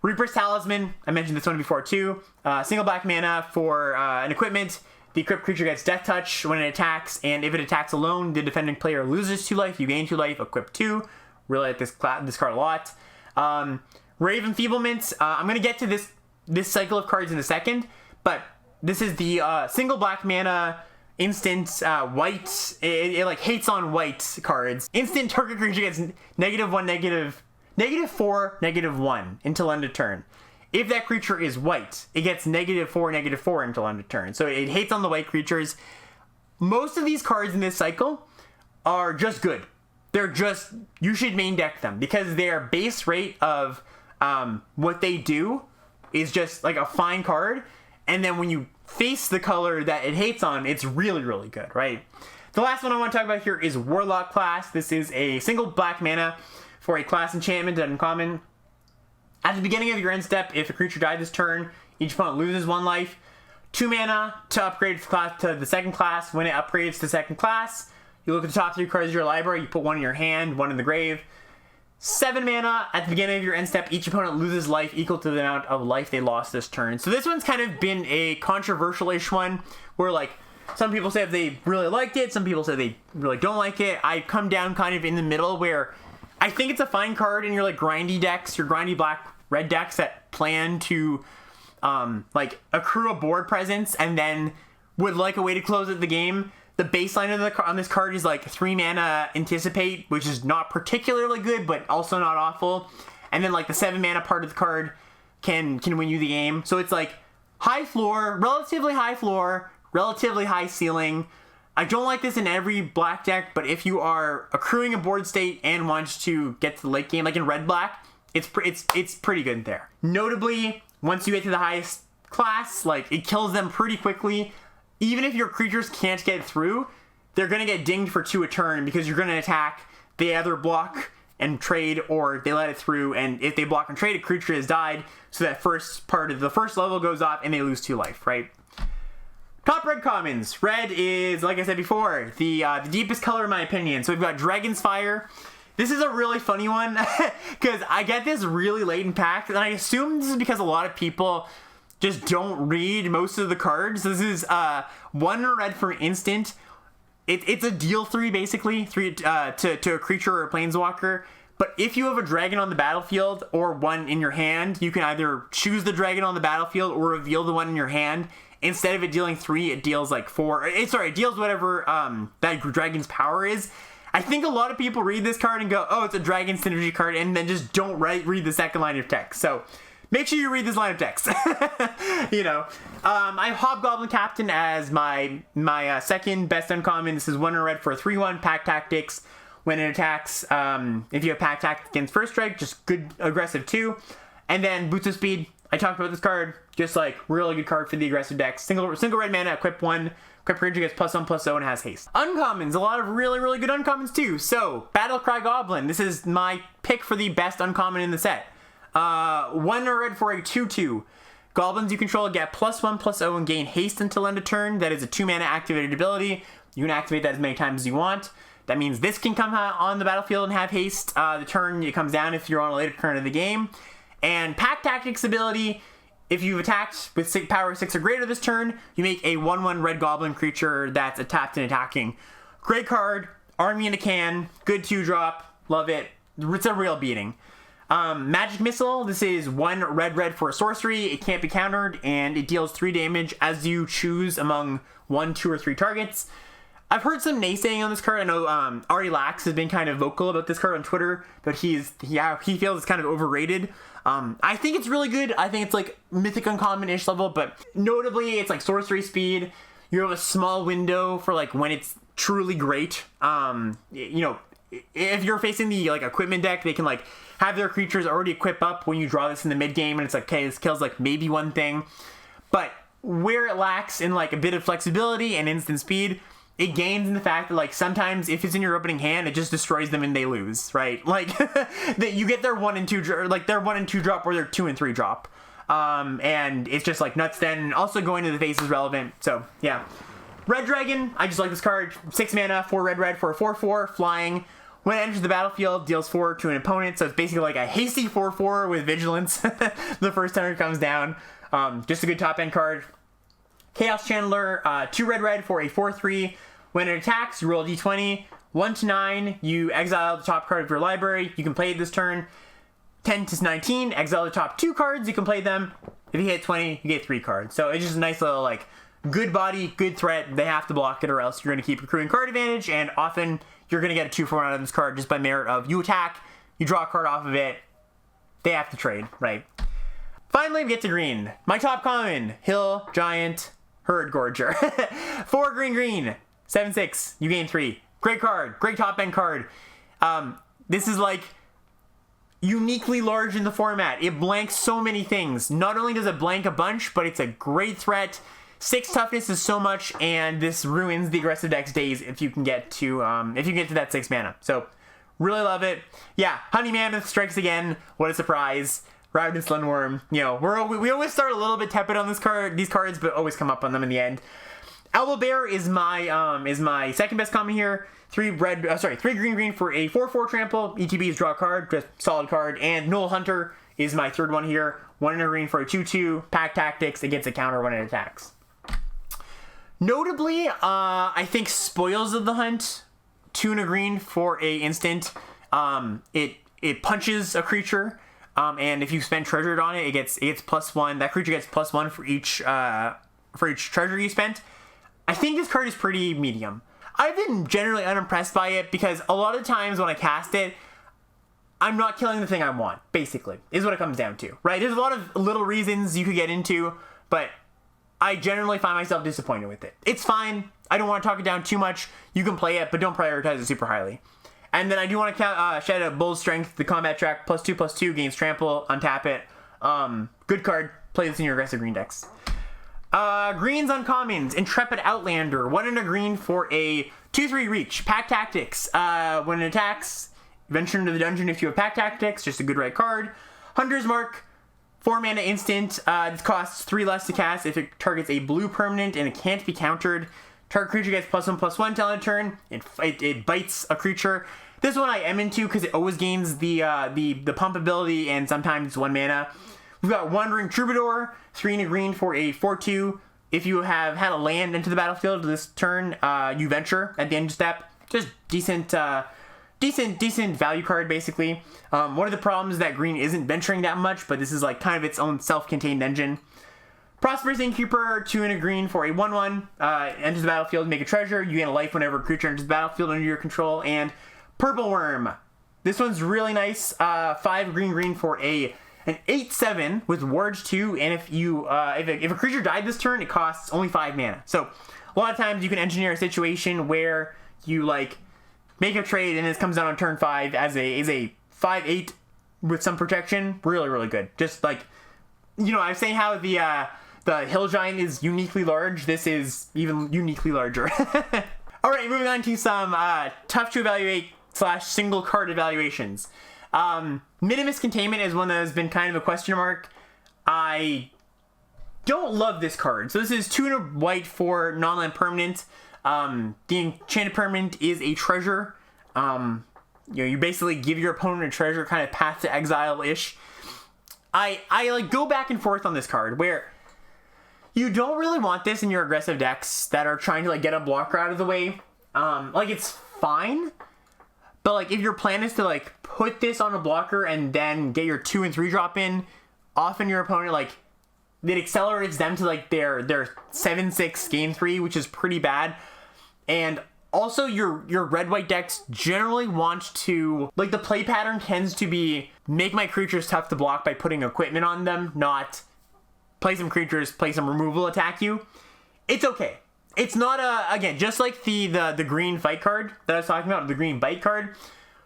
Reaper's Talisman, I mentioned this one before too. Single black mana for an equipment. The equipped creature gets Death Touch when it attacks, and if it attacks alone, the defending player loses 2 life, you gain 2 life, equip 2. Really like this card a lot. Rave Enfeeblement, I'm going to get to this cycle of cards in a second, but this is the single black mana instant white, it like hates on white cards. Instant target creature gets -1, -4, -1 until end of turn. If that creature is white, it gets -4, -4 until end of turn. So it hates on the white creatures. Most of these cards in this cycle are just good. They're just, you should main deck them because their base rate of what they do is just like a fine card. And then when you face the color that it hates on, it's really good, right? The last one I want to talk about here is Warlock class. This is a single black mana for a class enchantment uncommon. At the beginning of your end step, if a creature died this turn, each opponent loses 1 life. 2 mana to upgrade to the second class. When it upgrades to second class, you look at the top 3 cards of your library, you put 1 in your hand, 1 in the grave. 7 mana, at the beginning of your end step, each opponent loses life equal to the amount of life they lost this turn. So this one's kind of been a controversial-ish one, where like, some people say they really liked it, some people say they really don't like it. I come down kind of in the middle, where I think it's a fine card in your like grindy decks, your grindy black-red decks that plan to like accrue a board presence and then would like a way to close out the game. The baseline on this card is like 3 mana Anticipate, which is not particularly good, but also not awful. And then like the 7 mana part of the card can win you the game. So it's like high floor, relatively high ceiling. I don't like this in every black deck, but if you are accruing a board state and want to get to the late game, like in red-black, it's pretty good there. Notably, once you get to the highest class, like it kills them pretty quickly. Even if your creatures can't get through, they're going to get dinged for 2 a turn because you're going to attack, they either block, and trade, or they let it through, and if they block and trade, a creature has died, so that first part of the first level goes off and they lose 2 life, right? Top red commons. Red is, like I said before, the deepest color in my opinion. So we've got Dragon's Fire. This is a really funny one because I get this really late in packs, and I assume this is because a lot of people just don't read most of the cards. This is 1 red for instant. It's a deal 3 basically, 3 to a creature or a planeswalker. But if you have a dragon on the battlefield or 1 in your hand, you can either choose the dragon on the battlefield or reveal the 1 in your hand. Instead of it dealing 3, it deals like 4. It deals whatever that dragon's power is. I think a lot of people read this card and go, oh, it's a dragon synergy card, and then just don't read the second line of text. So make sure you read this line of text. You know, I have Hobgoblin Captain as my second best uncommon. This is 1 red for a 3/1 Pack Tactics. When it attacks, if you have Pack Tactics against first strike, just good aggressive 2. And then Boots of Speed. I talked about this card, just like really good card for the aggressive decks. Single red mana, equip 1. Equip creature gets +1/+0 and has haste. Uncommons, a lot of really good uncommons too. So, Battlecry Goblin. This is my pick for the best uncommon in the set. 1 red for a 2/2. Goblins you control get +1/+0 and gain haste until end of turn. That is a 2 mana activated ability. You can activate that as many times as you want. That means this can come on the battlefield and have haste. The turn it comes down if you're on a later turn of the game. And Pack Tactics ability, if you've attacked with power 6 or greater this turn, you make a 1/1 red goblin creature that's tapped and attacking. Great card, army in a can, good 2-drop, love it. It's a real beating. Magic Missile, this is 1 red for a sorcery. It can't be countered, and it deals 3 damage as you choose among 1, 2, or 3 targets. I've heard some naysaying on this card. I know Ari Lax has been kind of vocal about this card on Twitter, but he feels it's kind of overrated. I think it's really good. I think it's like Mythic Uncommon-ish level, but notably it's like sorcery speed. You have a small window for like when it's truly great. You know, if you're facing the like equipment deck, they can like have their creatures already equip up when you draw this in the mid game, and it's like, okay, this kills like maybe 1 thing. But where it lacks in like a bit of flexibility and instant speed, it gains in the fact that like sometimes if it's in your opening hand, it just destroys them and they lose, right? Like that you get their 1 and 2 like their 1 and 2 drop or their 2 and 3 drop. And it's just like nuts then. And also going to the face is relevant. So yeah. Red Dragon, I just like this card. 6 mana, 4 red for a 4/4 flying. When it enters the battlefield, deals 4 to an opponent. So it's basically like a hasty 4/4 with vigilance the first time it comes down. Just a good top end card. Chaos Channeler, 2 red for a 4/3. When it attacks, you roll a d20. 1 to 9, you exile the top card of your library. You can play it this turn. 10 to 19, exile the top 2 cards. You can play them. If you hit 20, you get 3 cards. So it's just a nice little like good body, good threat. They have to block it or else you're going to keep accruing card advantage. And often you're going to get a 2/4 out of this card just by merit of you attack, you draw a card off of it. They have to trade, right? Finally, we get to green. My top common, Hill Giant Herd Gorger. 4 green, 7/6. You gain 3. Great card. Great top end card. This is like uniquely large in the format. It blanks so many things. Not only does it blank a bunch, but it's a great threat. 6 toughness is so much, and this ruins the aggressive deck's days if you can get to that 6 mana. So really love it. Yeah, Honey Mammoth strikes again. What a surprise. Ravenous Lindworm. You know, we always start a little bit tepid on these cards, but always come up on them in the end. Owlbear is my second best common here. 3 green for a 4/4 trample. ETB is draw a card, just solid card. And Knoll Hunter is my third one here. 1 green for a 2/2. Pack Tactics. It gets a counter when it attacks. Notably, I think Spoils of the Hunt. 2 green for a instant. It punches a creature. And if you spend treasured on it, it gets +1. That creature gets +1 for each treasure you spent. I think this card is pretty medium. I've been generally unimpressed by it because a lot of times when I cast it, I'm not killing the thing I want, basically, is what it comes down to, right? There's a lot of little reasons you could get into, but I generally find myself disappointed with it. It's fine. I don't want to talk it down too much. You can play it, but don't prioritize it super highly. And then I do want to shout out Bull's Strength, the combat track, +2/+2, gains trample, untap it. Good card. Play this in your aggressive green decks. Greens uncommons. Intrepid Outlander. 1 green for a 2/3 reach. Pack Tactics. When it attacks, Venture into the Dungeon if you have Pack Tactics, just a good red card. Hunter's Mark, 4 mana instant. This costs 3 less to cast if it targets a blue permanent and it can't be countered. Target creature gets +1/+1 till end of turn. It bites a creature. This one I am into because it always gains the pump ability and sometimes 1 mana. We've got Wandering Troubadour, 3 and a green for a 4/2. If you have had a land into the battlefield this turn, you venture at the end of step. Just decent value card, basically. One of the problems is that green isn't venturing that much, but this is like kind of its own self-contained engine. Prosperous Innkeeper, 2 and a green for a 1/1. Enters the battlefield, make a treasure. You gain a life whenever a creature enters the battlefield under your control. And Purple Worm. This one's really nice. 5 green for an 8/7 with Wards 2. And if a creature died this turn, it costs only 5 mana. So a lot of times you can engineer a situation where you like make a trade and this comes down on turn 5 as a 5/8 with some protection. Really, really good. Just like, I was saying how the Hill Giant is uniquely large. This is even uniquely larger. All right, moving on to some tough to evaluate / single card evaluations. Minimus Containment is one that has been kind of a question mark. I don't love this card. So this is 2 and a white for non-land permanent. The enchanted permanent is a treasure. You basically give your opponent a treasure, kind of path to exile-ish. I like go back and forth on this card where you don't really want this in your aggressive decks that are trying to like get a blocker out of the way. Like it's fine, but like if your plan is to like put this on a blocker and then get your 2 and 3 drop in, often your opponent like it accelerates them to like their 7/6 game 3, which is pretty bad. And also your red-white decks generally want to, like the play pattern tends to be make my creatures tough to block by putting equipment on them, not play some creatures, play some removal, attack you. It's okay. It's not again, just like the green fight card that I was talking about, the green bite card,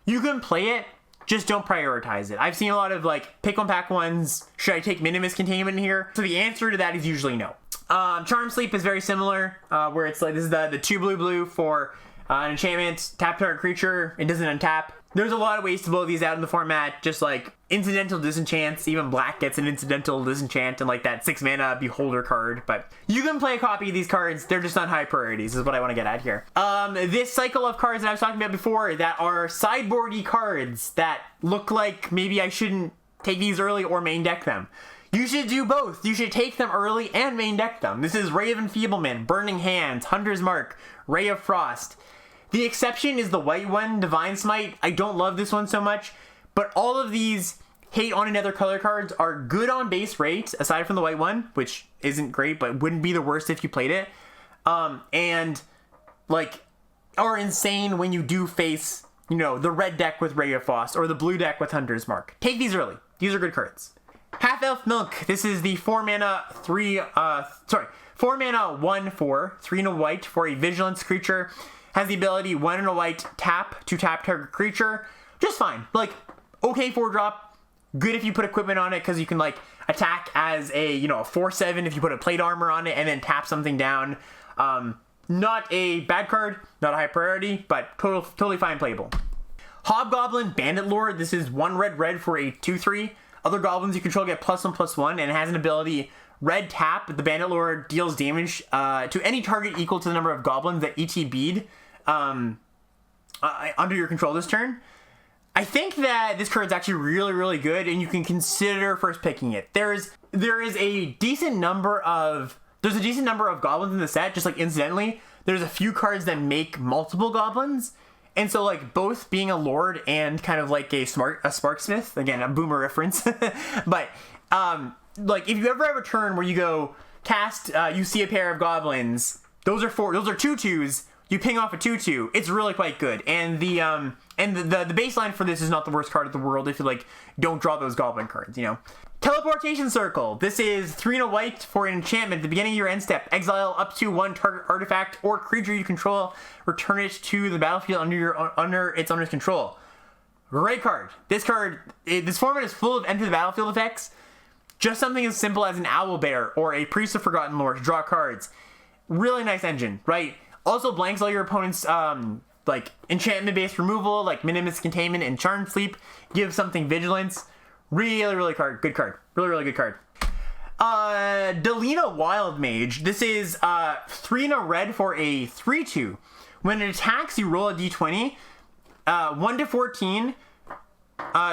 you can play it, just don't prioritize it. I've seen a lot of like pick one, pack ones. Should I take Minimus Containment here? So the answer to that is usually no. Charm Sleep is very similar, where it's like, this is the 2 blue for an enchantment, tap target creature, it doesn't untap. There's a lot of ways to blow these out in the format, just like incidental disenchants. Even black gets an incidental disenchant and like that 6 mana Beholder card, but you can play a copy of these cards, they're just not high priorities, is what I want to get at here. This cycle of cards that I was talking about before that are sideboardy cards that look like maybe I shouldn't take these early or main deck them. You should do both. You should take them early and main deck them. This is Ray of Enfeeblement, Burning Hands, Hunter's Mark, Ray of Frost. The exception is the white one, Divine Smite. I don't love this one so much, but all of these hate on another color cards are good on base rate, aside from the white one, which isn't great, but wouldn't be the worst if you played it. And like are insane when you do face, the red deck with Ray of Frost or the blue deck with Hunter's Mark. Take these early. These are good cards. Half Elf Milk. This is the 4 mana 1/4, 3 and a white for a vigilance creature. Has the ability 1 and a white tap to tap target creature. Just fine. Like, okay 4-drop. Good if you put equipment on it because you can like attack as a 4/7 if you put a plate armor on it and then tap something down. Not a bad card, not a high priority, but totally fine playable. Hobgoblin Bandit Lord. This is 1 red for a 2/3. Other goblins you control get +1/+1 and it has an ability red tap. The Bandit Lord deals damage to any target equal to the number of goblins that ETB'd under your control this turn. I think that this card is actually really, really good, and you can consider first picking it. There is a decent number of goblins in the set. Just like incidentally, there's a few cards that make multiple goblins. And so, like, both being a lord and kind of like a Sparksmith, again, a boomer reference, but, like, if you ever have a turn where you go cast, you see a pair of goblins, those are 2/2s, you ping off a 2/2, it's really quite good. And the baseline for this is not the worst card in the world if you, like, don't draw those goblin cards, Teleportation Circle. This is 3 and a white for an enchantment. At the beginning of your end step, exile up to 1 target artifact or creature you control. Return it to the battlefield under its owner's control. Great card. This format is full of enter the battlefield effects. Just something as simple as an Owlbear or a Priest of Forgotten Lore to draw cards. Really nice engine, right? Also blanks all your opponent's like enchantment-based removal, like Minimus Containment and Charm Sleep. Give something Vigilance. Really, really good card. Really, really good card. Delina Wild Mage. This is 3 and a red for a 3/2. When it attacks, you roll a d20. 1 to 14,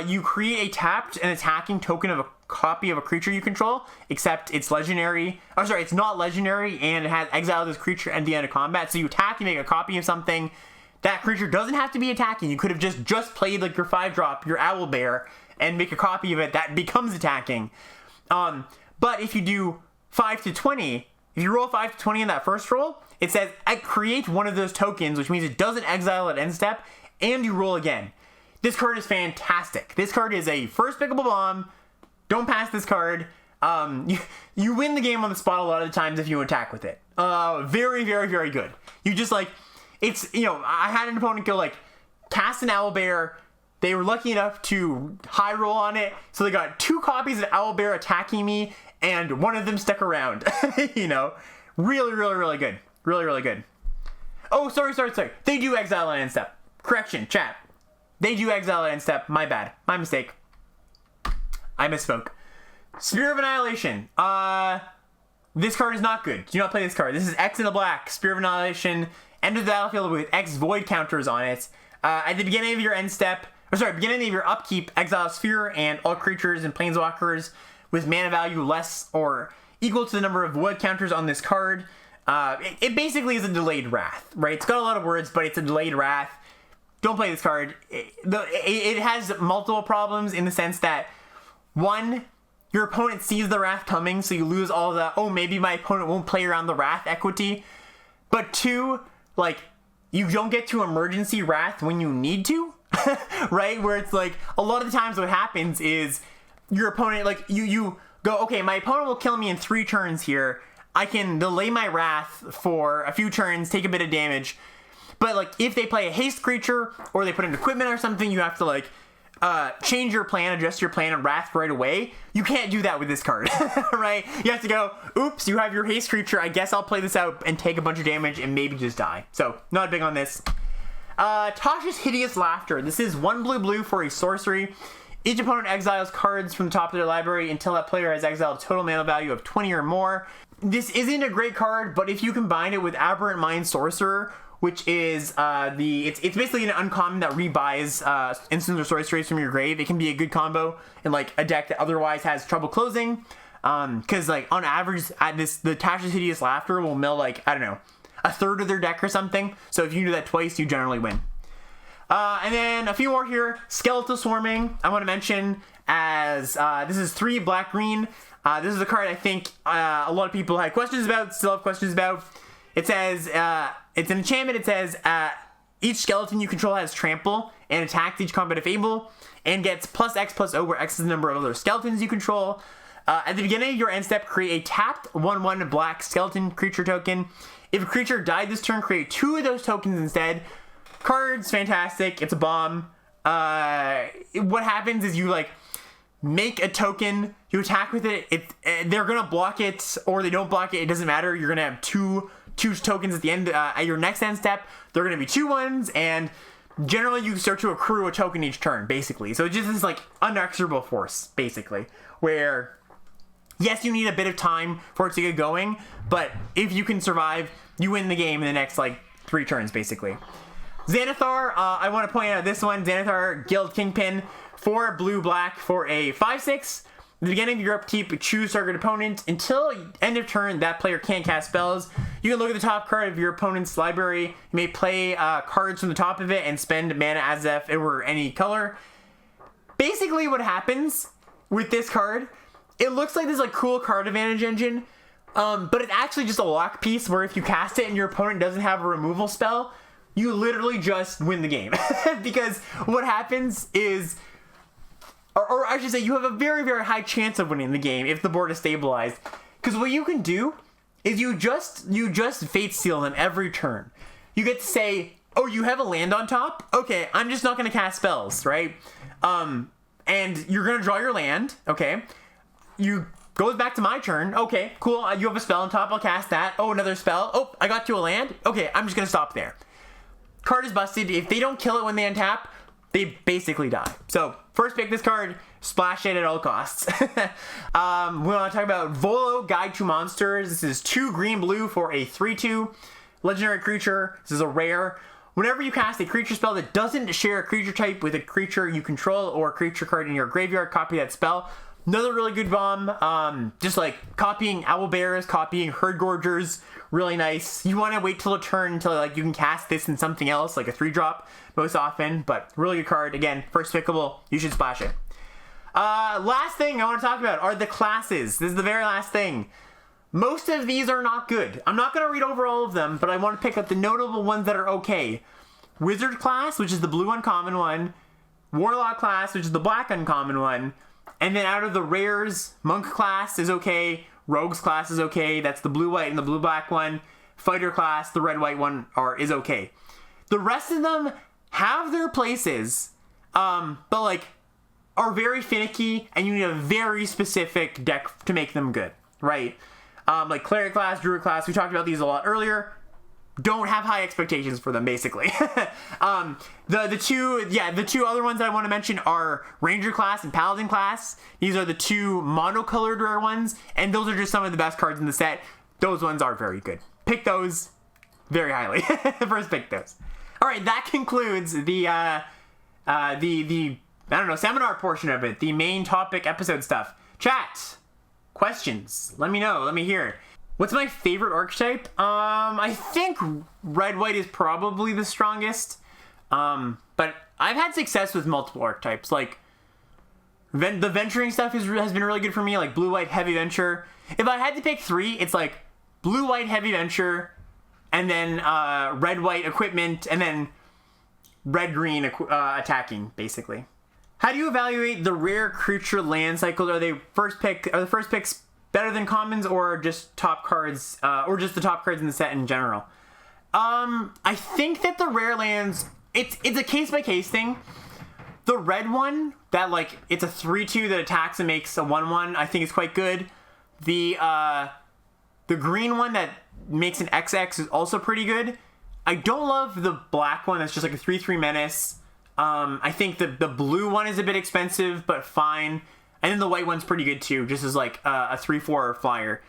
you create a tapped and attacking token of a copy of a creature you control, except it's legendary. Oh, sorry, it's not legendary, and it has exiled this creature at the end of combat. So you attack, you make a copy of something. That creature doesn't have to be attacking. You could have just played like your 5-drop, your Owlbear, and make a copy of it that becomes attacking. But if you do 5 to 20, if you roll 5 to 20 in that first roll, it says I create one of those tokens, which means it doesn't exile at end step, and you roll again. This card is fantastic. This card is a first pickable bomb. Don't pass this card. You win the game on the spot a lot of the times if you attack with it. Very, very, very good. You just like, it's, you know, I had an opponent go like, cast an Owlbear. They were lucky enough to high roll on it, so they got 2 copies of Owlbear attacking me, and one of them stuck around. You know, really, really, really good. Really, really good. Oh, sorry. They do exile at end step. Correction, chat. They do exile at end step. My bad. My mistake. I misspoke. Spear of Annihilation. This card is not good. Do not play this card. This is X in a black. Spear of Annihilation. Enter the battlefield with X void counters on it. At the beginning of your end step, beginning of your upkeep, exile Sphere and all creatures and planeswalkers with mana value less or equal to the number of void counters on this card. It basically is a delayed wrath, right? It's got a lot of words, but it's a delayed wrath. Don't play this card. It has multiple problems in the sense that, 1, your opponent sees the wrath coming, so you lose all the, oh, maybe my opponent won't play around the wrath equity. But 2, like, you don't get to emergency wrath when you need to, right? Where it's like, a lot of the times what happens is your opponent, like, you go, okay, my opponent will kill me in 3 turns here. I can delay my wrath for a few turns, take a bit of damage. But, like, if they play a haste creature or they put an equipment or something, you have to, like, change your plan, adjust your plan, and wrath right away. You can't do that with this card, right? You have to go, oops, you have your haste creature. I guess I'll play this out and take a bunch of damage and maybe just die. So, not big on this. Tasha's Hideous Laughter. This is 1 blue for a sorcery. Each opponent exiles cards from the top of their library until that player has exiled a total mana value of 20 or more. This isn't a great card, but if you combine it with Aberrant Mind Sorcerer, which is it's basically an uncommon that rebuys instants or sorceries from your grave. It can be a good combo in like a deck that otherwise has trouble closing. Because like on average, the Tasha's Hideous Laughter will mill like, I don't know, a third of their deck or something. So if you do that twice, you generally win. And then a few more here. Skeletal Swarming, I want to mention as this is 3 black-green. This is a card I think a lot of people had questions about, still have questions about. It says, it's an enchantment. It says, each skeleton you control has trample and attacks each combat if able, and gets +X+O, where X is the number of other skeletons you control. At the beginning of your end step, create a tapped 1/1 black skeleton creature token. If a creature died this turn, create 2 of those tokens instead. Card's fantastic. It's a bomb. What happens is you like make a token, you attack with it. They're gonna block it or they don't block it. It doesn't matter. You're gonna have two tokens at the end at your next end step. They're gonna be 2/1s, and generally you start to accrue a token each turn, basically. So it's just this like unexorable force, basically, where yes, you need a bit of time for it to get going, but if you can survive, you win the game in the next like 3 turns, basically. Xanathar, I want to point out this one. Xanathar Guild Kingpin, 4 blue-black for a 5/6. At the beginning of your upkeep, choose target opponent. Until end of turn, that player can't cast spells. You can look at the top card of your opponent's library. You may play cards from the top of it and spend mana as if it were any color. Basically, what happens with this card, it looks like this like cool card advantage engine, but it's actually just a lock piece where if you cast it and your opponent doesn't have a removal spell, you literally just win the game. Because what happens is, or I should say, you have a very, very high chance of winning the game if the board is stabilized. Because what you can do is you just Fate Seal them every turn. You get to say, oh, you have a land on top? Okay, I'm just not going to cast spells, right? And you're going to draw your land, okay? Goes back to my turn. Okay, cool. You have a spell on top. I'll cast that. Oh, another spell. Oh, I got to a land. Okay, I'm just going to stop there. card is busted. If they don't kill it when they untap, they basically die. So first pick this card, splash it at all costs. We want to talk about Volo, Guide to Monsters. This is 2 green-blue for a 3/2 legendary creature. This is a rare. Whenever you cast a creature spell that doesn't share a creature type with a creature you control or a creature card in your graveyard, copy that spell. Another really good bomb, just like copying Owlbears, copying Herd Gorgers, really nice. You want to wait till a turn until like you can cast this in something else, like a 3-drop most often, but really good card. Again, first pickable, you should splash it. Last thing I want to talk about are the classes. This is the very last thing. Most of these are not good. I'm not going to read over all of them, but I want to pick up the notable ones that are okay. Wizard class, which is the blue uncommon one. Warlock class, which is the black uncommon one. And then out of the rares, Monk class is okay. Rogues class is okay. That's the blue-white and the blue-black one. Fighter class, the red-white one, is okay. The rest of them have their places, but like are very finicky, and you need a very specific deck to make them good, right? Like Cleric class, Druid class, we talked about these a lot earlier. Don't have high expectations for them, basically. The two other ones that I want to mention are Ranger class and Paladin class. These are the 2 monocolored rare ones, and those are just some of the best cards in the set. Those ones are very good. Pick those very highly. First pick those. All right, that concludes the I don't know, seminar portion of it, the main topic episode stuff. Chat, questions, let me know, let me hear. What's my favorite archetype? I think red-white is probably the strongest. But I've had success with multiple archetypes. Like, the venturing stuff has been really good for me, like blue-white heavy venture. If I had to pick 3, it's like blue-white heavy venture, and then red-white equipment, and then red-green attacking, basically. How do you evaluate the rare creature land cycles? Are the first picks better than commons, or just top cards, or just the top cards in the set in general? I think that the rare lands, it's a case-by-case thing. The red one, that like, it's a 3/2 that attacks and makes a 1/1, I think is quite good. The green one that makes an XX is also pretty good. I don't love the black one that's just like a 3/3 menace. I think the blue one is a bit expensive, but fine. And then the white one's pretty good too, just as like a 3/4 flyer.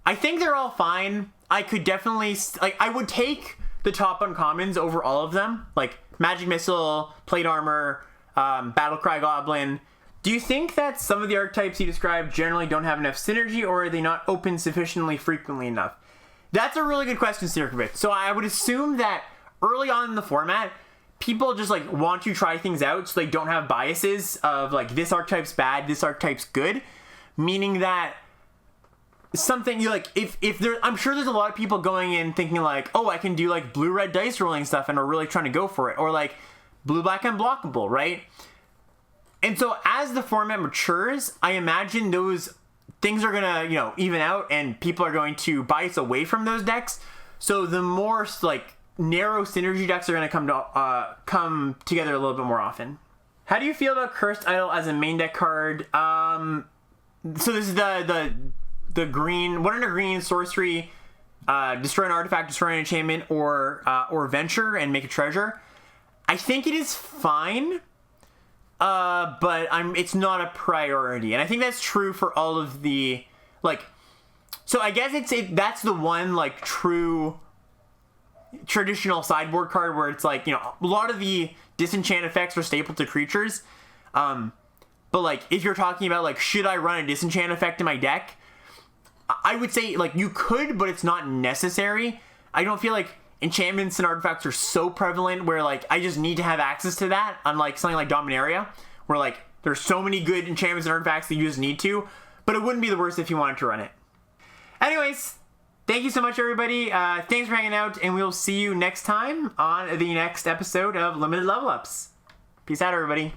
I think they're all fine. I could definitely, like, I would take the top uncommons over all of them. Like Magic Missile, Plate Armor, Battlecry Goblin. Do you think that some of the archetypes you described generally don't have enough synergy, or are they not open sufficiently frequently enough? That's a really good question, Sirkovich. So I would assume that early on in the format, people just like want to try things out so they don't have biases of like this archetype's bad, this archetype's good, meaning that something you like, if there, I'm sure there's a lot of people going in thinking like, oh, I can do like blue-red dice rolling stuff and are really trying to go for it, or like blue-black unblockable, right? And so as the format matures, I imagine those things are gonna, you know, even out, and people are going to bias away from those decks. So the more like narrow synergy decks are going to come together a little bit more often. How do you feel about Cursed Idol as a main deck card? So this is the green, 1 and a green sorcery, destroy an artifact, destroy an enchantment, or venture and make a treasure. I think it is fine, but it's not a priority, and I think that's true for all of the like. So I guess that's the one like true traditional sideboard card where it's like, you know, a lot of the disenchant effects are staple to creatures, but like if you're talking about like, should I run a disenchant effect in my deck, I would say like you could, but it's not necessary. I don't feel like enchantments and artifacts are so prevalent where like I just need to have access to that, unlike something like Dominaria where like there's so many good enchantments and artifacts that you just need to, but it wouldn't be the worst if you wanted to run it. Anyways, thank you so much, everybody. Thanks for hanging out, and we'll see you next time on the next episode of Limited Level Ups. Peace out, everybody.